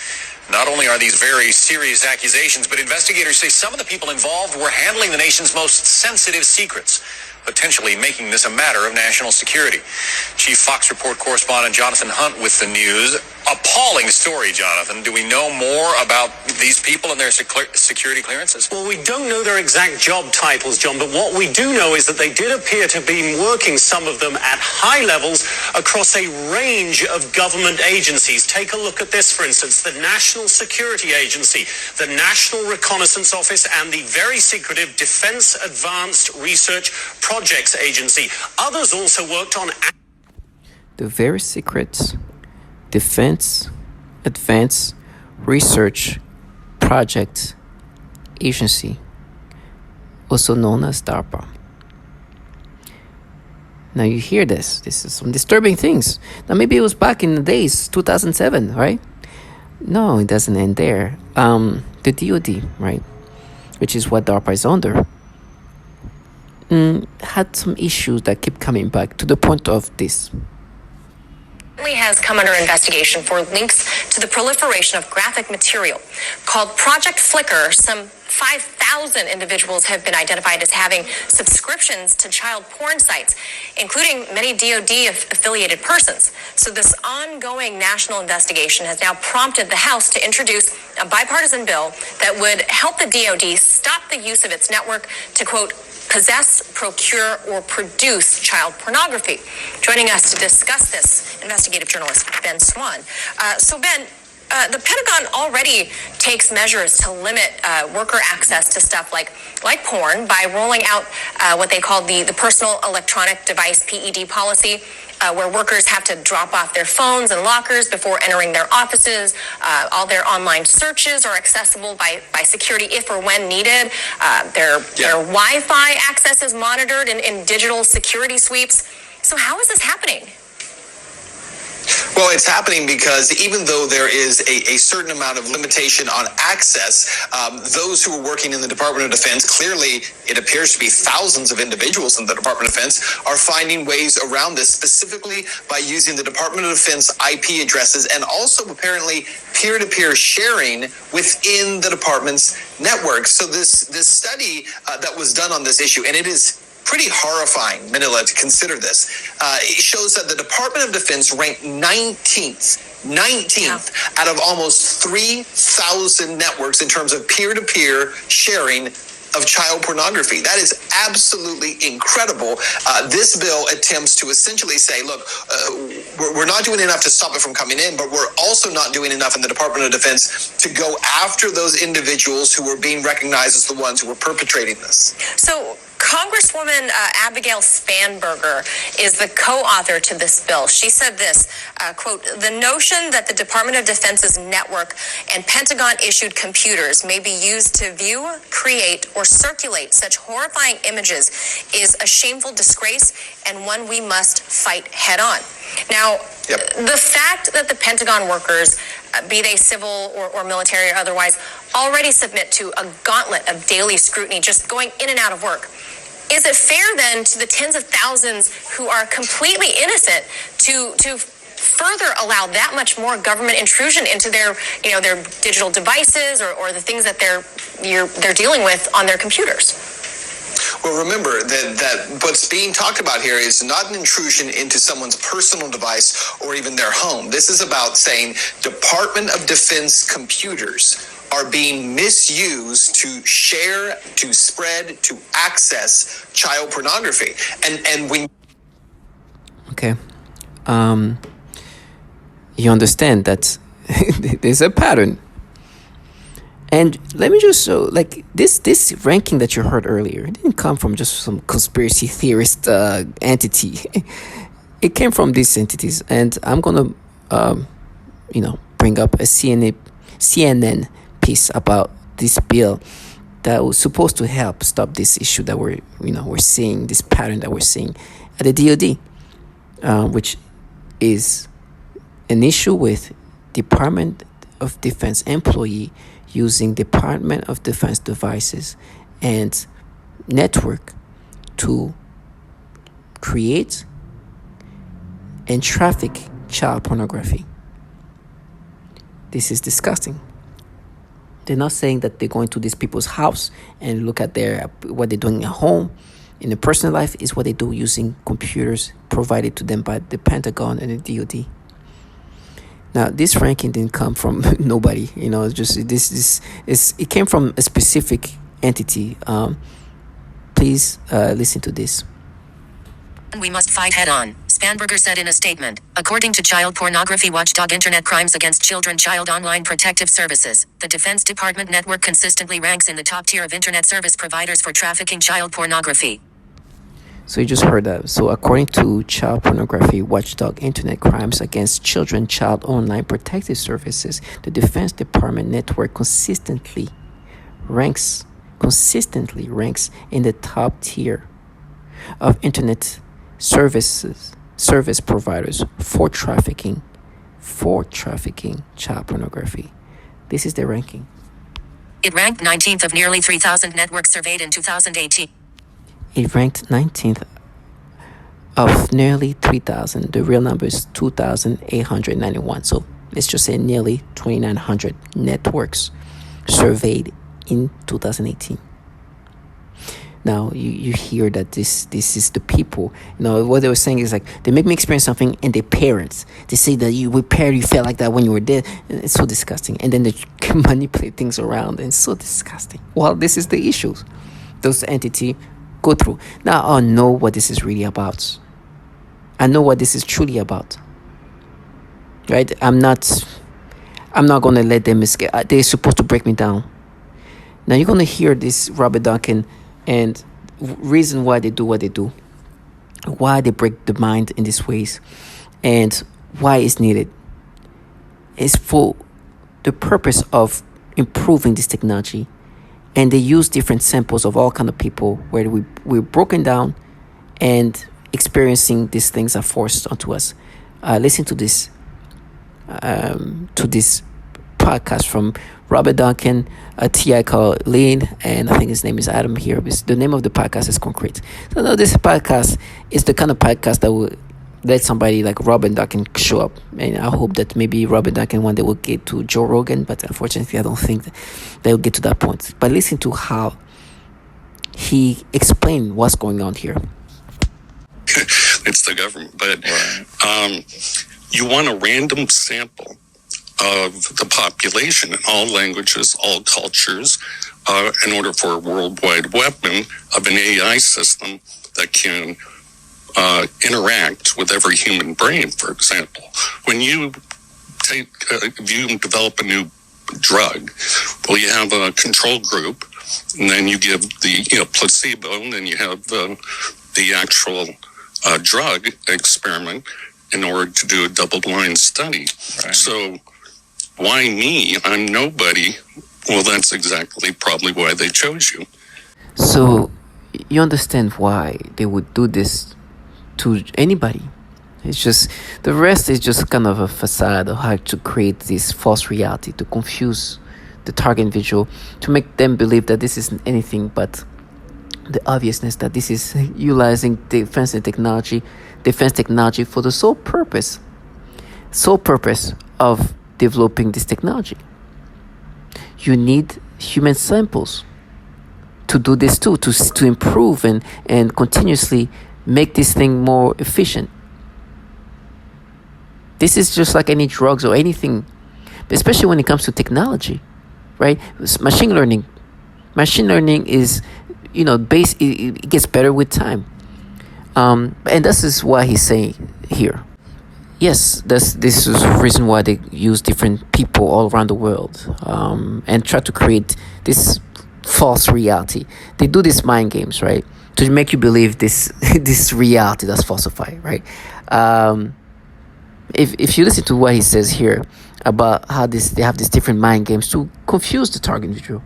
Not only are these very serious accusations, but investigators say some of the people involved were handling the nation's most sensitive secrets, potentially making this a matter of national security. Chief Fox Report correspondent Jonathan Hunt with the news. Appalling story, Jonathan. Do we know more about these people and their security clearances? Well, we don't know their exact job titles, John, but what we do know is that they did appear to be working, some of them, at high levels across a range of government agencies. Take a look at this, for instance, the National Security Agency, the National Reconnaissance Office, and the very secretive Defense Advanced Research Projects Agency. Others also worked on the very secret Defense Advanced Research Project Agency, also known as DARPA. Now you hear this. This is some disturbing things. Now maybe it was back in the days, 2007, right? No, it doesn't end there. The DoD, right, which is what DARPA is under, had some issues that keep coming back to the point of this. Has come under investigation for links to the proliferation of graphic material. Called Project Flickr, some 5,000 individuals have been identified as having subscriptions to child porn sites, including many DoD-affiliated persons. So this ongoing national investigation has now prompted the House to introduce a bipartisan bill that would help the DoD stop the use of its network to, quote, possess, procure, or produce child pornography. Joining us to discuss this, investigative journalist Ben Swan. So Ben, the Pentagon already takes measures to limit worker access to stuff like porn by rolling out what they call the Personal Electronic Device PED policy, where workers have to drop off their phones and lockers before entering their offices. All their online searches are accessible by security if or when needed. Their Wi-Fi access is monitored in digital security sweeps. So how is this happening? Well, it's happening because even though there is a certain amount of limitation on access, those who are working in the Department of Defense, clearly it appears to be thousands of individuals in the Department of Defense, are finding ways around this, specifically by using the Department of Defense IP addresses and also apparently peer-to-peer sharing within the department's network. So this study that was done on this issue, and it is pretty horrifying, Manila, to consider this. It shows that the Department of Defense ranked 19th out of almost 3,000 networks in terms of peer-to-peer sharing of child pornography. That is absolutely incredible. This bill attempts to essentially say, look, we're not doing enough to stop it from coming in, but we're also not doing enough in the Department of Defense to go after those individuals who are being recognized as the ones who are perpetrating this. So Congresswoman Abigail Spanberger is the co-author to this bill. She said this, quote, the notion that the Department of Defense's network and Pentagon-issued computers may be used to view, create, or circulate such horrifying images is a shameful disgrace and one we must fight head-on. Now, the fact that the Pentagon workers, be they civil or military or otherwise, already submit to a gauntlet of daily scrutiny just going in and out of work, is it fair then to the tens of thousands who are completely innocent to further allow that much more government intrusion into their digital devices or the things that they're dealing with on their computers? Well, remember that what's being talked about here is not an intrusion into someone's personal device or even their home. This is about saying Department of Defense computers are being misused to share, to spread, to access child pornography. And when okay, you understand that there's a pattern. And let me just show, like, this ranking that you heard earlier, it didn't come from just some conspiracy theorist entity. It came from these entities, and I'm gonna, bring up a CNN piece about this bill that was supposed to help stop this issue that we're seeing, this pattern that we're seeing at the DoD, which is an issue with Department of Defense employee using Department of Defense devices and network to create and traffic child pornography. This is disgusting. They're not saying that they're going to these people's house and look at what they're doing at home. In their personal life is what they do using computers provided to them by the Pentagon and the DoD. Now, this ranking didn't come from nobody. It's just it came from a specific entity. Please listen to this. We must fight head-on, Spanberger said in a statement. According to child pornography watchdog Internet Crimes Against Children Child Online Protective Services, the Defense Department network consistently ranks in the top tier of Internet service providers for trafficking child pornography. So you just heard that. So according to child pornography watchdog Internet Crimes Against Children Child Online Protective Services, the Defense Department network consistently ranks in the top tier of Internet service providers for trafficking child pornography. This is their ranking. It ranked 19th of nearly 3,000 networks surveyed in 2018. It ranked 19th of nearly 3,000. The real number is 2,891. So let's just say nearly 2,900 networks surveyed in 2018. Now you hear that this is the people. What they were saying is like they make me experience something, and their parents. They say that you felt like that when you were there. It's so disgusting. And then they can manipulate things around, and it's so disgusting. Well, this is the issues those entity go through. Now I know what this is really about. I know what this is truly about. Right? I'm not gonna let them escape. They're supposed to break me down. Now you're gonna hear this Robert Duncan and reason why they do what they do, why they break the mind in these ways, and why it's needed. It's for the purpose of improving this technology, and they use different samples of all kind of people where we're broken down and experiencing these things are forced onto us. Listen to this podcast from Robert Duncan, a TI called Lean, and I think his name is Adam here. The name of the podcast is Concrete. So no, this podcast is the kind of podcast that will let somebody like Robert Duncan show up. And I hope that maybe Robert Duncan one day will get to Joe Rogan, but unfortunately I don't think that they will get to that point. But listen to how he explained what's going on here. It's the government, but you want a random sample of the population in all languages, all cultures, in order for a worldwide weapon of an AI system that can interact with every human brain. For example, when you develop a new drug, well, you have a control group, and then you give the placebo, and then you have the actual drug experiment in order to do a double-blind study. Right. So why me? I'm nobody. Well, that's exactly probably why they chose you. So you understand why they would do this to anybody. It's just, the rest is just kind of a facade of how to create this false reality, to confuse the target individual, to make them believe that this isn't anything but the obviousness that this is utilizing defense technology for the sole purpose of developing this technology. You need human samples to do this too, to improve and continuously make this thing more efficient. This is just like any drugs or anything, especially when it comes to technology, right? Machine learning is, it gets better with time. And this is why he's saying here. Yes, this is the reason why they use different people all around the world and try to create this false reality. They do these mind games, right, to make you believe this reality that's falsified, right? If you listen to what he says here about how they have these different mind games to confuse the target individual,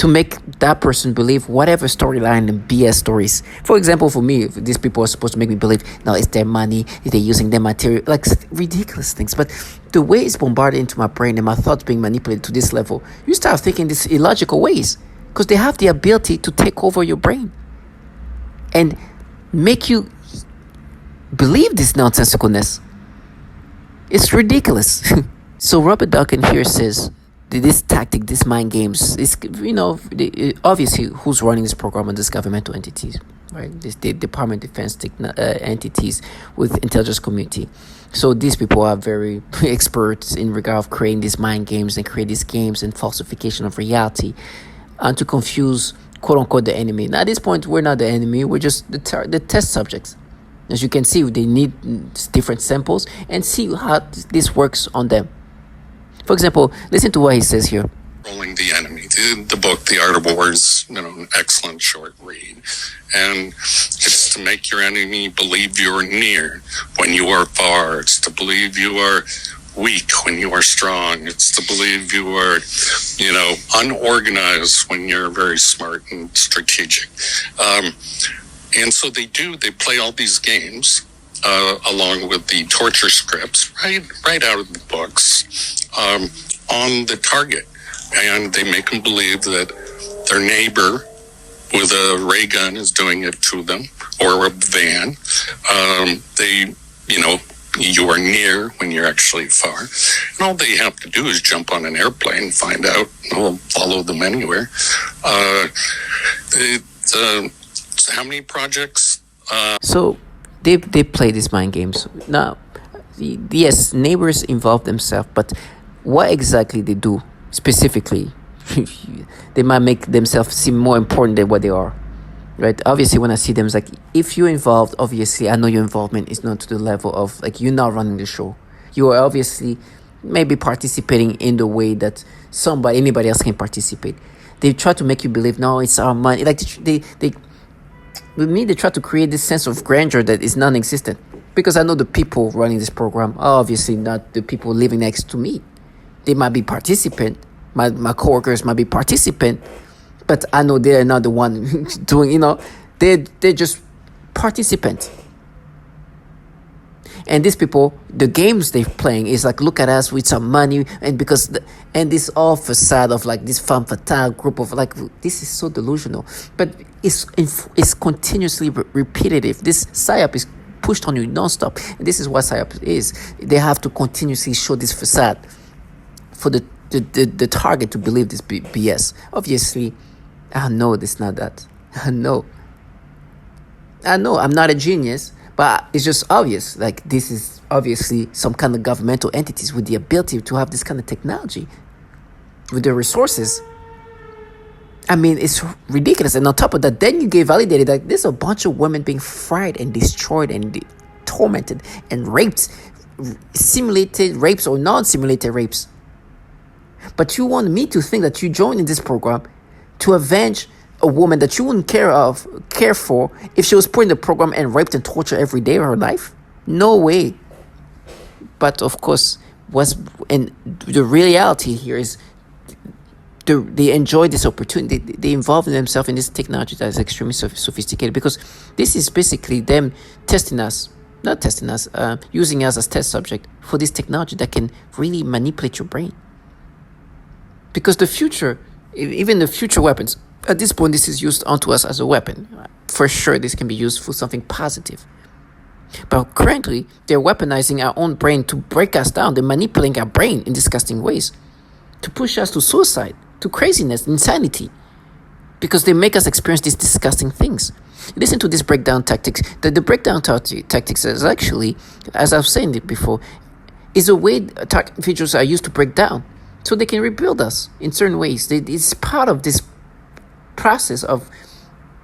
to make that person believe whatever storyline and BS stories. For example, for me, if these people are supposed to make me believe, no, it's their money, they're using their material, like ridiculous things. But the way it's bombarded into my brain and my thoughts being manipulated to this level, you start thinking these illogical ways because they have the ability to take over your brain and make you believe this nonsensicalness. It's ridiculous. So Robert Duncan here says, this tactic, this mind games, is, obviously who's running this program are these governmental entities, right? The Department of Defense entities with intelligence community. So these people are very experts in regard of creating these mind games and create these games and falsification of reality, and to confuse quote unquote the enemy. Now at this point, we're not the enemy. We're just the test subjects. As you can see, they need different samples and see how this works on them. For example, listen to what he says here. Rolling the Enemy. The book, The Art of War, is an excellent short read. And it's to make your enemy believe you're near when you are far. It's to believe you are weak when you are strong. It's to believe you are, unorganized when you're very smart and strategic. And so they play all these games along with the torture scripts right out of the books on the target. And they make them believe that their neighbor with a ray gun is doing it to them, or a van. You are near when you're actually far. And all they have to do is jump on an airplane and find out. We'll follow them anywhere. How many projects? So they play these mind games. Now, yes, neighbors involve themselves, but what exactly they do specifically, they might make themselves seem more important than what they are, right? Obviously, when I see them, it's like, if you're involved, obviously, I know your involvement is not to the level of, like, you're not running the show. You are obviously maybe participating in the way that anybody else can participate. They try to make you believe, no, it's our money. Like, with me, they try to create this sense of grandeur that is non-existent. Because I know the people running this program are obviously not the people living next to me. They might be participant. My coworkers might be participant. But I know they're not the one doing, they're just participant. And these people, the games they're playing is like, look at us with some money, and this all facade of like this femme fatale group of like, this is so delusional. But it's continuously repetitive. This PSYOP is pushed on you nonstop, and this is what PSYOP is. They have to continuously show this facade for the target to believe this BS. Obviously, I know it's not that. I know I'm not a genius. But it's just obvious, like this is obviously some kind of governmental entities with the ability to have this kind of technology, with the resources. I mean, it's ridiculous. And on top of that, then you get validated that there's a bunch of women being fried and destroyed and tormented and raped, simulated rapes or non-simulated rapes. But you want me to think that you joined in this program to avenge a woman that you wouldn't care for if she was put in the program and raped and tortured every day of her life? No way. But of course, the reality here is they enjoy this opportunity. They involve themselves in this technology that is extremely sophisticated, because this is basically them using us as test subject for this technology that can really manipulate your brain. Because the future, even the future weapons, at this point, this is used onto us as a weapon. For sure, this can be used for something positive. But currently, they're weaponizing our own brain to break us down. They're manipulating our brain in disgusting ways to push us to suicide, to craziness, insanity, because they make us experience these disgusting things. Listen to this breakdown tactics. The breakdown tactics is actually, as I've said it before, is a way individuals are used to break down so they can rebuild us in certain ways. It's part of this process of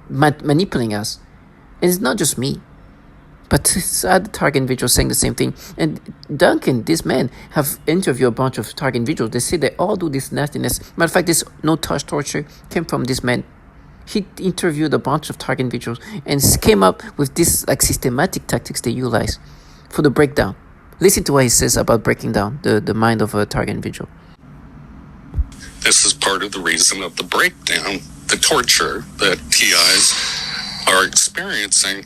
manipulating us. And it's not just me, but it's other target individuals saying the same thing. And Duncan, these men have interviewed a bunch of target individuals. They say they all do this nastiness. Matter of fact, this no-touch torture came from this man. He interviewed a bunch of target individuals and came up with this like systematic tactics they utilize for the breakdown. Listen to what he says about breaking down the mind of a target individual. This is part of the reason of the breakdown, the torture that TIs are experiencing,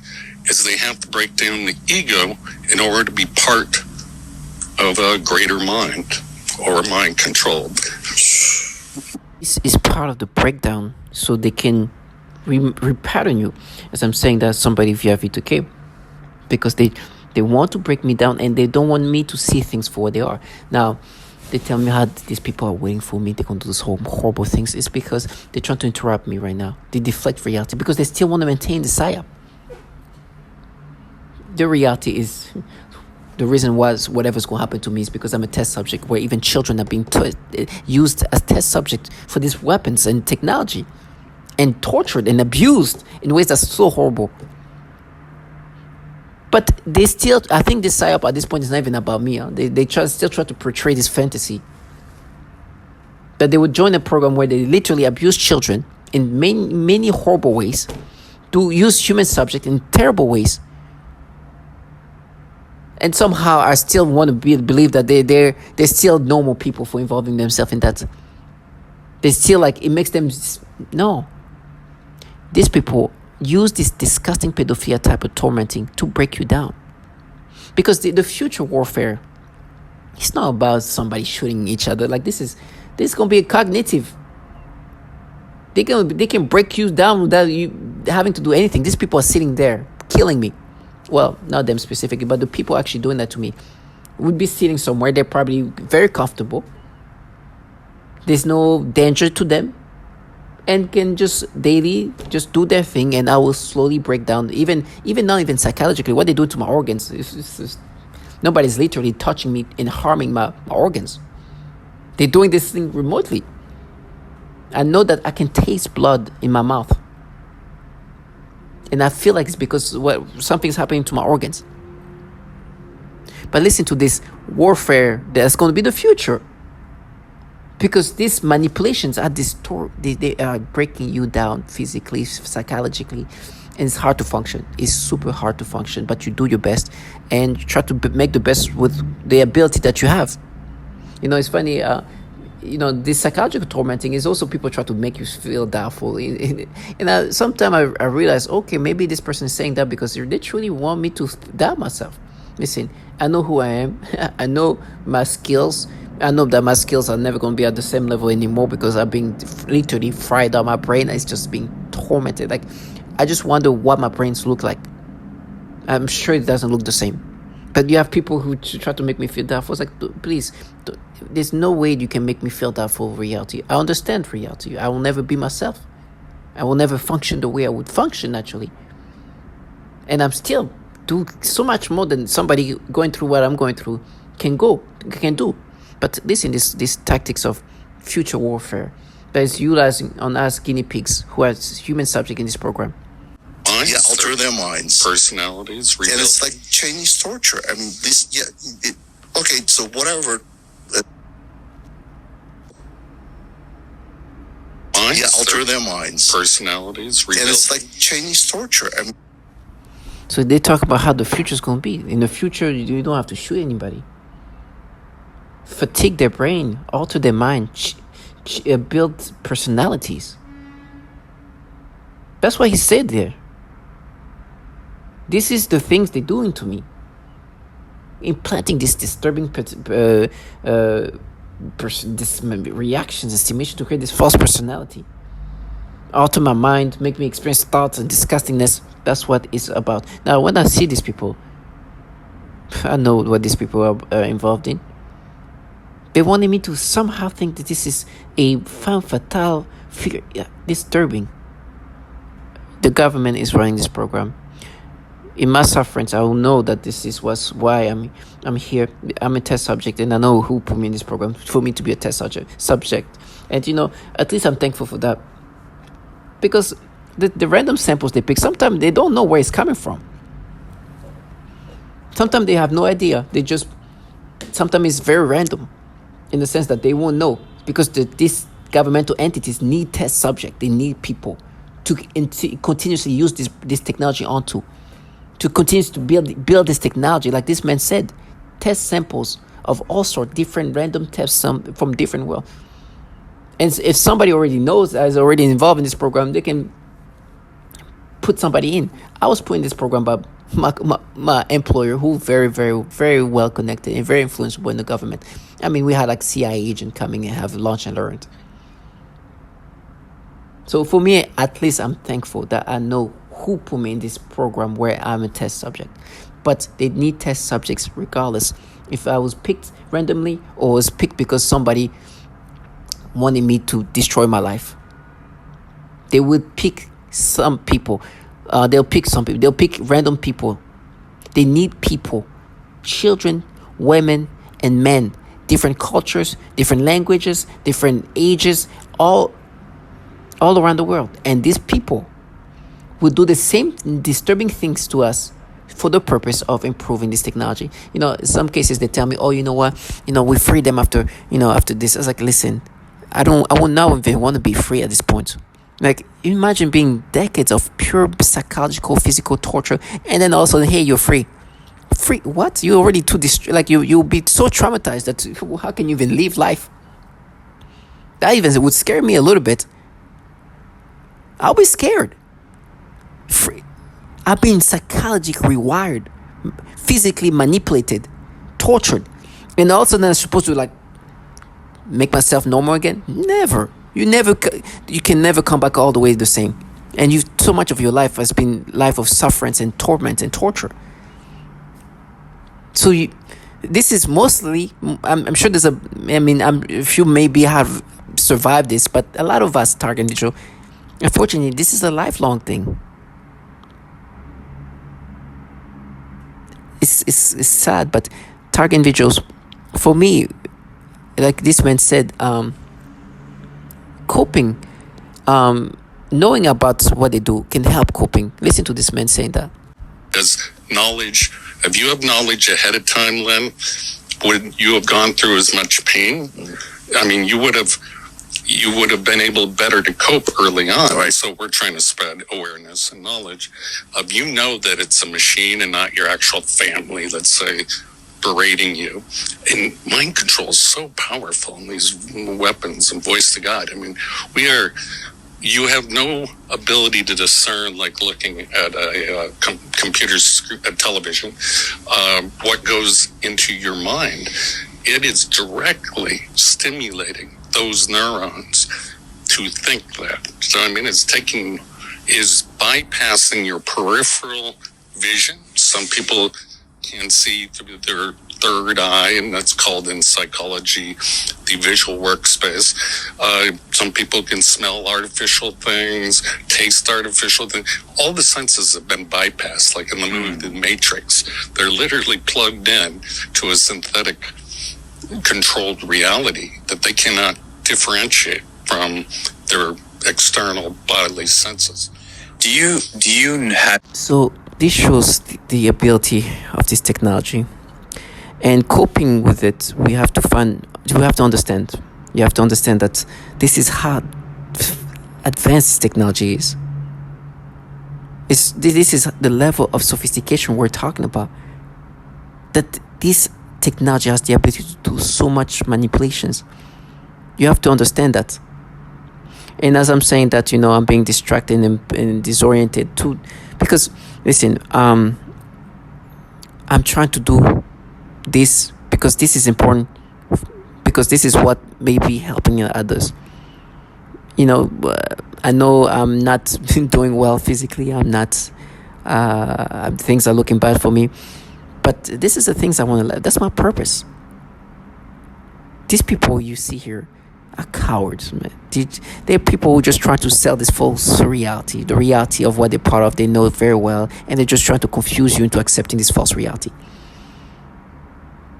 is they have to break down the ego in order to be part of a greater mind or mind controlled. This is part of the breakdown, so they can repattern you. As I'm saying, that somebody via V2K, because they want to break me down and they don't want me to see things for what they are. Now, they tell me how these people are waiting for me. They're going to do these horrible things. It's because they're trying to interrupt me right now. They deflect reality because they still want to maintain the PSYOP. The reality is, the reason was whatever's going to happen to me is because I'm a test subject, where even children are being used as test subjects for these weapons and technology, and tortured and abused in ways that's so horrible. But they still, I think this PSYOP at this point is not even about me. They still try to portray this fantasy that they would join a program where they literally abuse children in many horrible ways, to use human subject in terrible ways, and somehow I still want to believe that they're still normal people for involving themselves in that. They still, like, it makes them, no. These people use this disgusting pedophilia type of tormenting to break you down. Because the future warfare, it's not about somebody shooting each other. Like, this is going to be a cognitive. They can break you down without you having to do anything. These people are sitting there killing me. Well, not them specifically, but the people actually doing that to me would be sitting somewhere. They're probably very comfortable. There's no danger to them, and can just daily just do their thing, and I will slowly break down. Even not even psychologically, what they do to my organs. It's nobody's literally touching me and harming my organs. They're doing this thing remotely. I know that I can taste blood in my mouth. And I feel like it's because something's happening to my organs. But listen to this warfare that's going to be the future. Because these manipulations are they are breaking you down physically, psychologically. And it's hard to function. It's super hard to function. But you do your best. And you try to make the best with the ability that you have. You know, it's funny. This psychological tormenting is also people try to make you feel doubtful. And sometimes I realize, okay, maybe this person is saying that because they literally want me to doubt myself. Listen, I know who I am. I know my skills. I know that my skills are never going to be at the same level anymore because I've been literally fried out. My brain is just being tormented. Like, I just wonder what my brains look like. I'm sure it doesn't look the same. But you have people who try to make me feel doubtful. It's like, please, there's no way you can make me feel doubtful of reality. I understand reality. I will never be myself. I will never function the way I would function naturally. And I'm still do so much more than somebody going through what I'm going through can do. But listen, these tactics of future warfare that is utilizing on us guinea pigs who are human subject in this program. Alter their minds, personalities, and it's like Chinese torture. I mean, okay, so whatever. Alter their minds, personalities, and it's like Chinese torture. I mean, so they talk about how the future is going to be. In the future, you don't have to shoot anybody. Fatigue their brain, alter their mind, build personalities. That's what he said there. This is the things they're doing to me. Implanting this disturbing reactions and stimulation to create this false personality. Alter my mind, make me experience thoughts and disgustingness. That's what it's about. Now, when I see these people, I know what these people are involved in. They wanted me to somehow think that this is a femme fatale figure. Yeah, disturbing. The government is running this program. In my sufferings, I will know that this was why I'm here. I'm a test subject, and I know who put me in this program for me to be a test subject. And at least I'm thankful for that. Because the random samples they pick, sometimes they don't know where it's coming from. Sometimes they have no idea. Sometimes it's very random, in the sense that they won't know, because these governmental entities need test subject. They need people to continuously use this technology to continue to build this technology. Like this man said, test samples of all sorts, different random tests from different world. And if somebody already knows, is already involved in this program, they can put somebody in. I was put in this program by my employer, who very, very, very well connected and very influential in the government. I mean, we had like CIA agent coming and have lunch and learned. So for me, at least I'm thankful that I know who put me in this program where I'm a test subject. But they need test subjects regardless. If I was picked randomly or was picked because somebody wanted me to destroy my life, they would pick some people. They'll pick some people. They'll pick random people. They need people, children, women, and men, different cultures, different languages, different ages, all around the world. And these people will do the same disturbing things to us for the purpose of improving this technology. You know, in some cases they tell me, oh, you know what, we free them after this. I was like, listen, I would not even want to be free at this point. Like, imagine being decades of pure psychological, physical torture, and then also, hey, you're free. Free what? You're already too you'll be so traumatized that how can you even live life? That even would scare me a little bit. I'll be scared. Free. I've been psychologically rewired, physically manipulated, tortured, and also then I'm supposed to make myself normal again? Never. You can never come back all the way the same. And so much of your life has been life of sufferance and torment and torture. So this is mostly, I'm sure there's if you maybe have survived this, but a lot of us target individual, unfortunately, this is a lifelong thing. It's sad, but target individuals, for me, like this man said, coping, knowing about what they do can help coping. Listen to this man saying that. Does knowledge, if you have knowledge ahead of time, Len, would you have gone through as much pain? I mean, you would have been able better to cope early on. Right. So we're trying to spread awareness and knowledge of, that it's a machine and not your actual family, let's say, berating you. And mind control is so powerful in these weapons and voice to God. I mean, you have no ability to discern, like looking at a television, what goes into your mind. It is directly stimulating those neurons to think that. So, is bypassing your peripheral vision. Some people can see through their third eye, and that's called in psychology the visual workspace. Some people can smell artificial things, taste artificial things. All the senses have been bypassed, like in the movie The Matrix. They're literally plugged in to a synthetic controlled reality that they cannot differentiate from their external bodily senses. Do you have... So this shows the ability of this technology, and coping with it. We have to understand. You have to understand that this is how advanced technology is. This is the level of sophistication we're talking about. That this technology has the ability to do so much manipulations. You have to understand that. And as I'm saying that, I'm being distracted and disoriented too, because listen, I'm trying to do this because this is important, because this is what may be helping others. I know I'm not doing well physically. I'm not. Things are looking bad for me, but this is the things I want to. That's my purpose. These people you see here are cowards, man. They're people who just try to sell this false reality, the reality of what they're part of. They know it very well, and they're just trying to confuse you into accepting this false reality.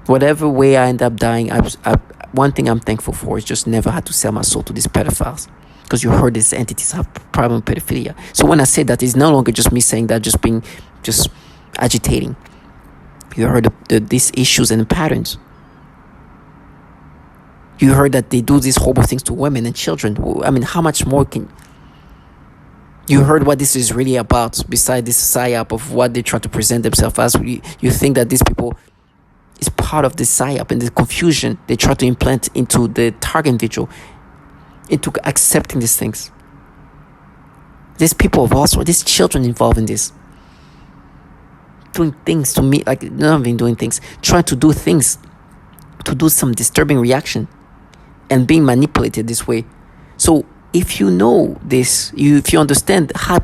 Whatever way I end up dying, one thing I'm thankful for is just never had to sell my soul to these pedophiles, because you heard these entities have problem with pedophilia. So when I say that, it's no longer just me saying that, just agitating. You heard these issues and patterns. You heard that they do these horrible things to women and children. I mean, how much more can... You heard what this is really about, beside this psyop of what they try to present themselves as. You think that these people is part of the psyop and the confusion they try to implant into the target individual. into accepting these things. There's people of all sorts, there's children involved in this. Doing things to me, like not even doing things, trying to do things, to do some disturbing reaction, and being manipulated this way. So if you know this, if you understand how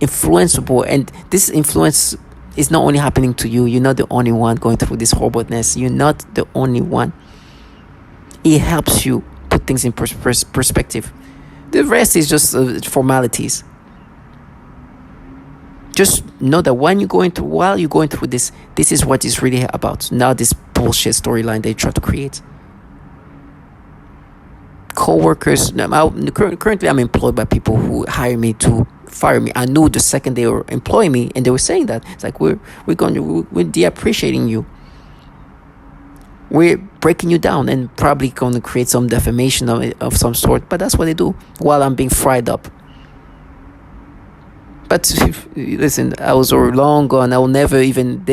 influenceable, and this influence is not only happening to you, you're not the only one going through this horribleness. You're not the only one. It helps you put things in perspective. The rest is just formalities. Just know that while you're going through this is what it's really about. Not this bullshit storyline they try to create. Co-workers, currently I'm employed by people who hire me to fire me. I knew the second they were employing me, and they were saying that it's like we're de-appreciating you, we're breaking you down, and probably going to create some defamation of some sort. But that's what they do while I'm being fried up. But listen, I was long gone. I will never even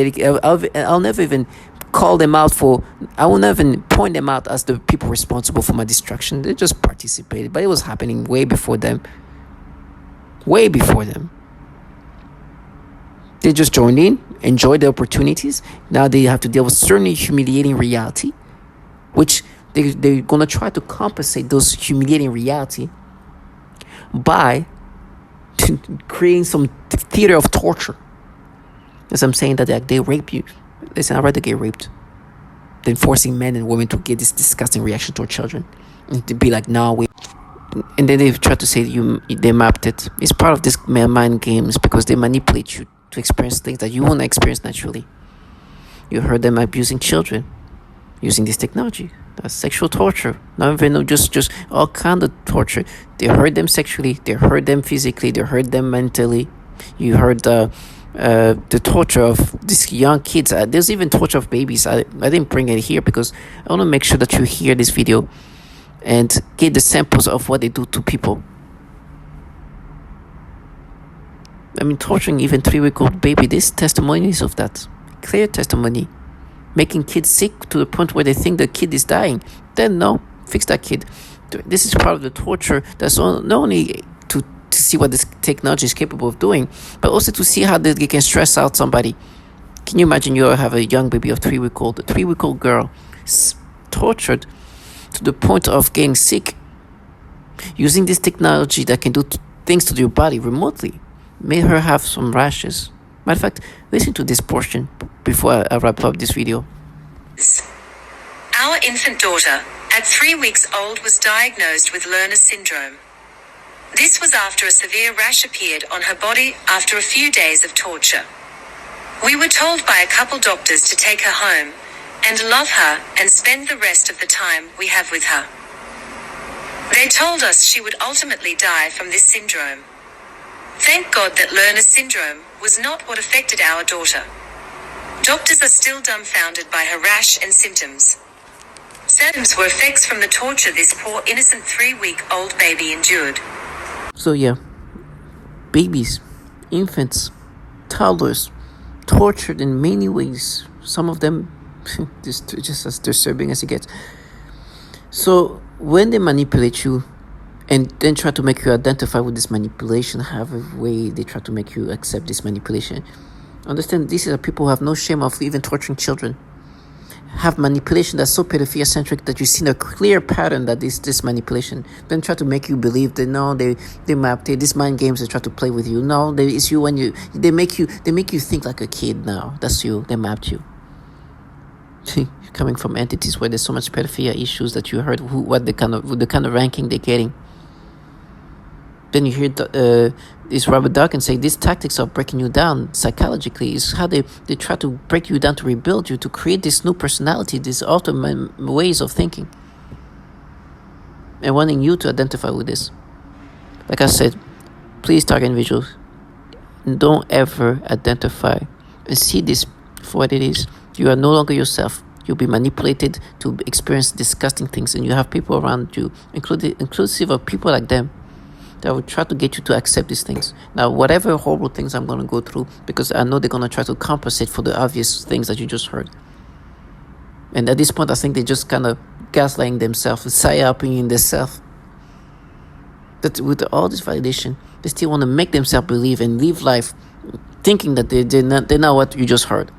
I'll never even call them out for. I will never even point them out as the people responsible for my destruction. They just participated, but it was happening way before them. Way before them. They just joined in, enjoyed the opportunities. Now they have to deal with certainly humiliating reality, which they're gonna try to compensate those humiliating reality by creating some theater of torture. As I'm saying that they rape you. Listen, I'd rather get raped than forcing men and women to get this disgusting reaction toward children. And to be like, no, and then they try to say they mapped it. It's part of this mind games because they manipulate you to experience things that you won't experience naturally. You heard them abusing children using this technology. That's sexual torture. Not even just all kind of torture. They hurt them sexually. They hurt them physically. They hurt them mentally. You heard the torture of these young kids. There's even torture of babies. I didn't bring it here because I want to make sure that you hear this video and get the samples of what they do to people. I mean, torturing even 3-week-old baby. There's testimonies of that. Clear testimony. Making kids sick to the point where they think the kid is dying. Then no, fix that kid. This is part of the torture. That's not only to see what this technology is capable of doing, but also to see how they can stress out somebody. Can you imagine you have a young baby of 3-week-old, a 3-week-old girl tortured to the point of getting sick using this technology that can do things to your body remotely. Made her have some rashes. Matter of fact, listen to this portion before I wrap up this video. Our infant daughter, at 3 weeks old, was diagnosed with Lerner syndrome. This was after a severe rash appeared on her body after a few days of torture. We were told by a couple doctors to take her home and love her and spend the rest of the time we have with her. They told us she would ultimately die from this syndrome. Thank God that Lerner syndrome was not what affected our daughter. Doctors are still dumbfounded by her rash and symptoms. Symptoms were effects from the torture this poor innocent 3-week-old baby endured. So yeah, babies, infants, toddlers, tortured in many ways. Some of them just as disturbing as it gets. So when they manipulate you and then try to make you identify with this manipulation, have a way they try to make you accept this manipulation. Understand, these are people who have no shame of even torturing children. Have manipulation that's so pedophilia-centric that you see a clear pattern that this manipulation. Then try to make you believe that no, they mapped these mind games. They try to play with you. No, it's you when they make you think like a kid. Now that's you. They mapped you. Coming from entities where there's so much pedophilia issues that you heard the kind of ranking they're getting. Then you hear this Robert Dawkins say these tactics of breaking you down psychologically is how they try to break you down to rebuild you, to create this new personality, these alternate ways of thinking, and wanting you to identify with this. Like I said, please, target individuals, don't ever identify and see this for what it is. You are no longer yourself. You'll be manipulated to experience disgusting things, and you have people around you, inclusive of people like them, that will try to get you to accept these things. Now, whatever horrible things I'm going to go through, because I know they're going to try to compensate for the obvious things that you just heard. And at this point, I think they're just kind of gaslighting themselves, psyoping in themselves, that with all this validation, they still want to make themselves believe and live life thinking that they know what you just heard.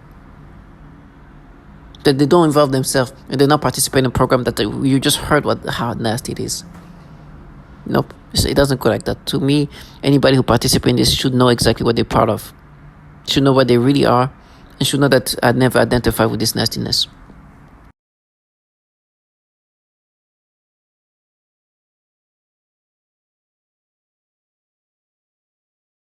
That they don't involve themselves and they're not participating in a program that you just heard how nasty it is. Nope, it doesn't go like that. To me, anybody who participates in this should know exactly what they're part of, should know what they really are, and should know that I'd never identify with this nastiness.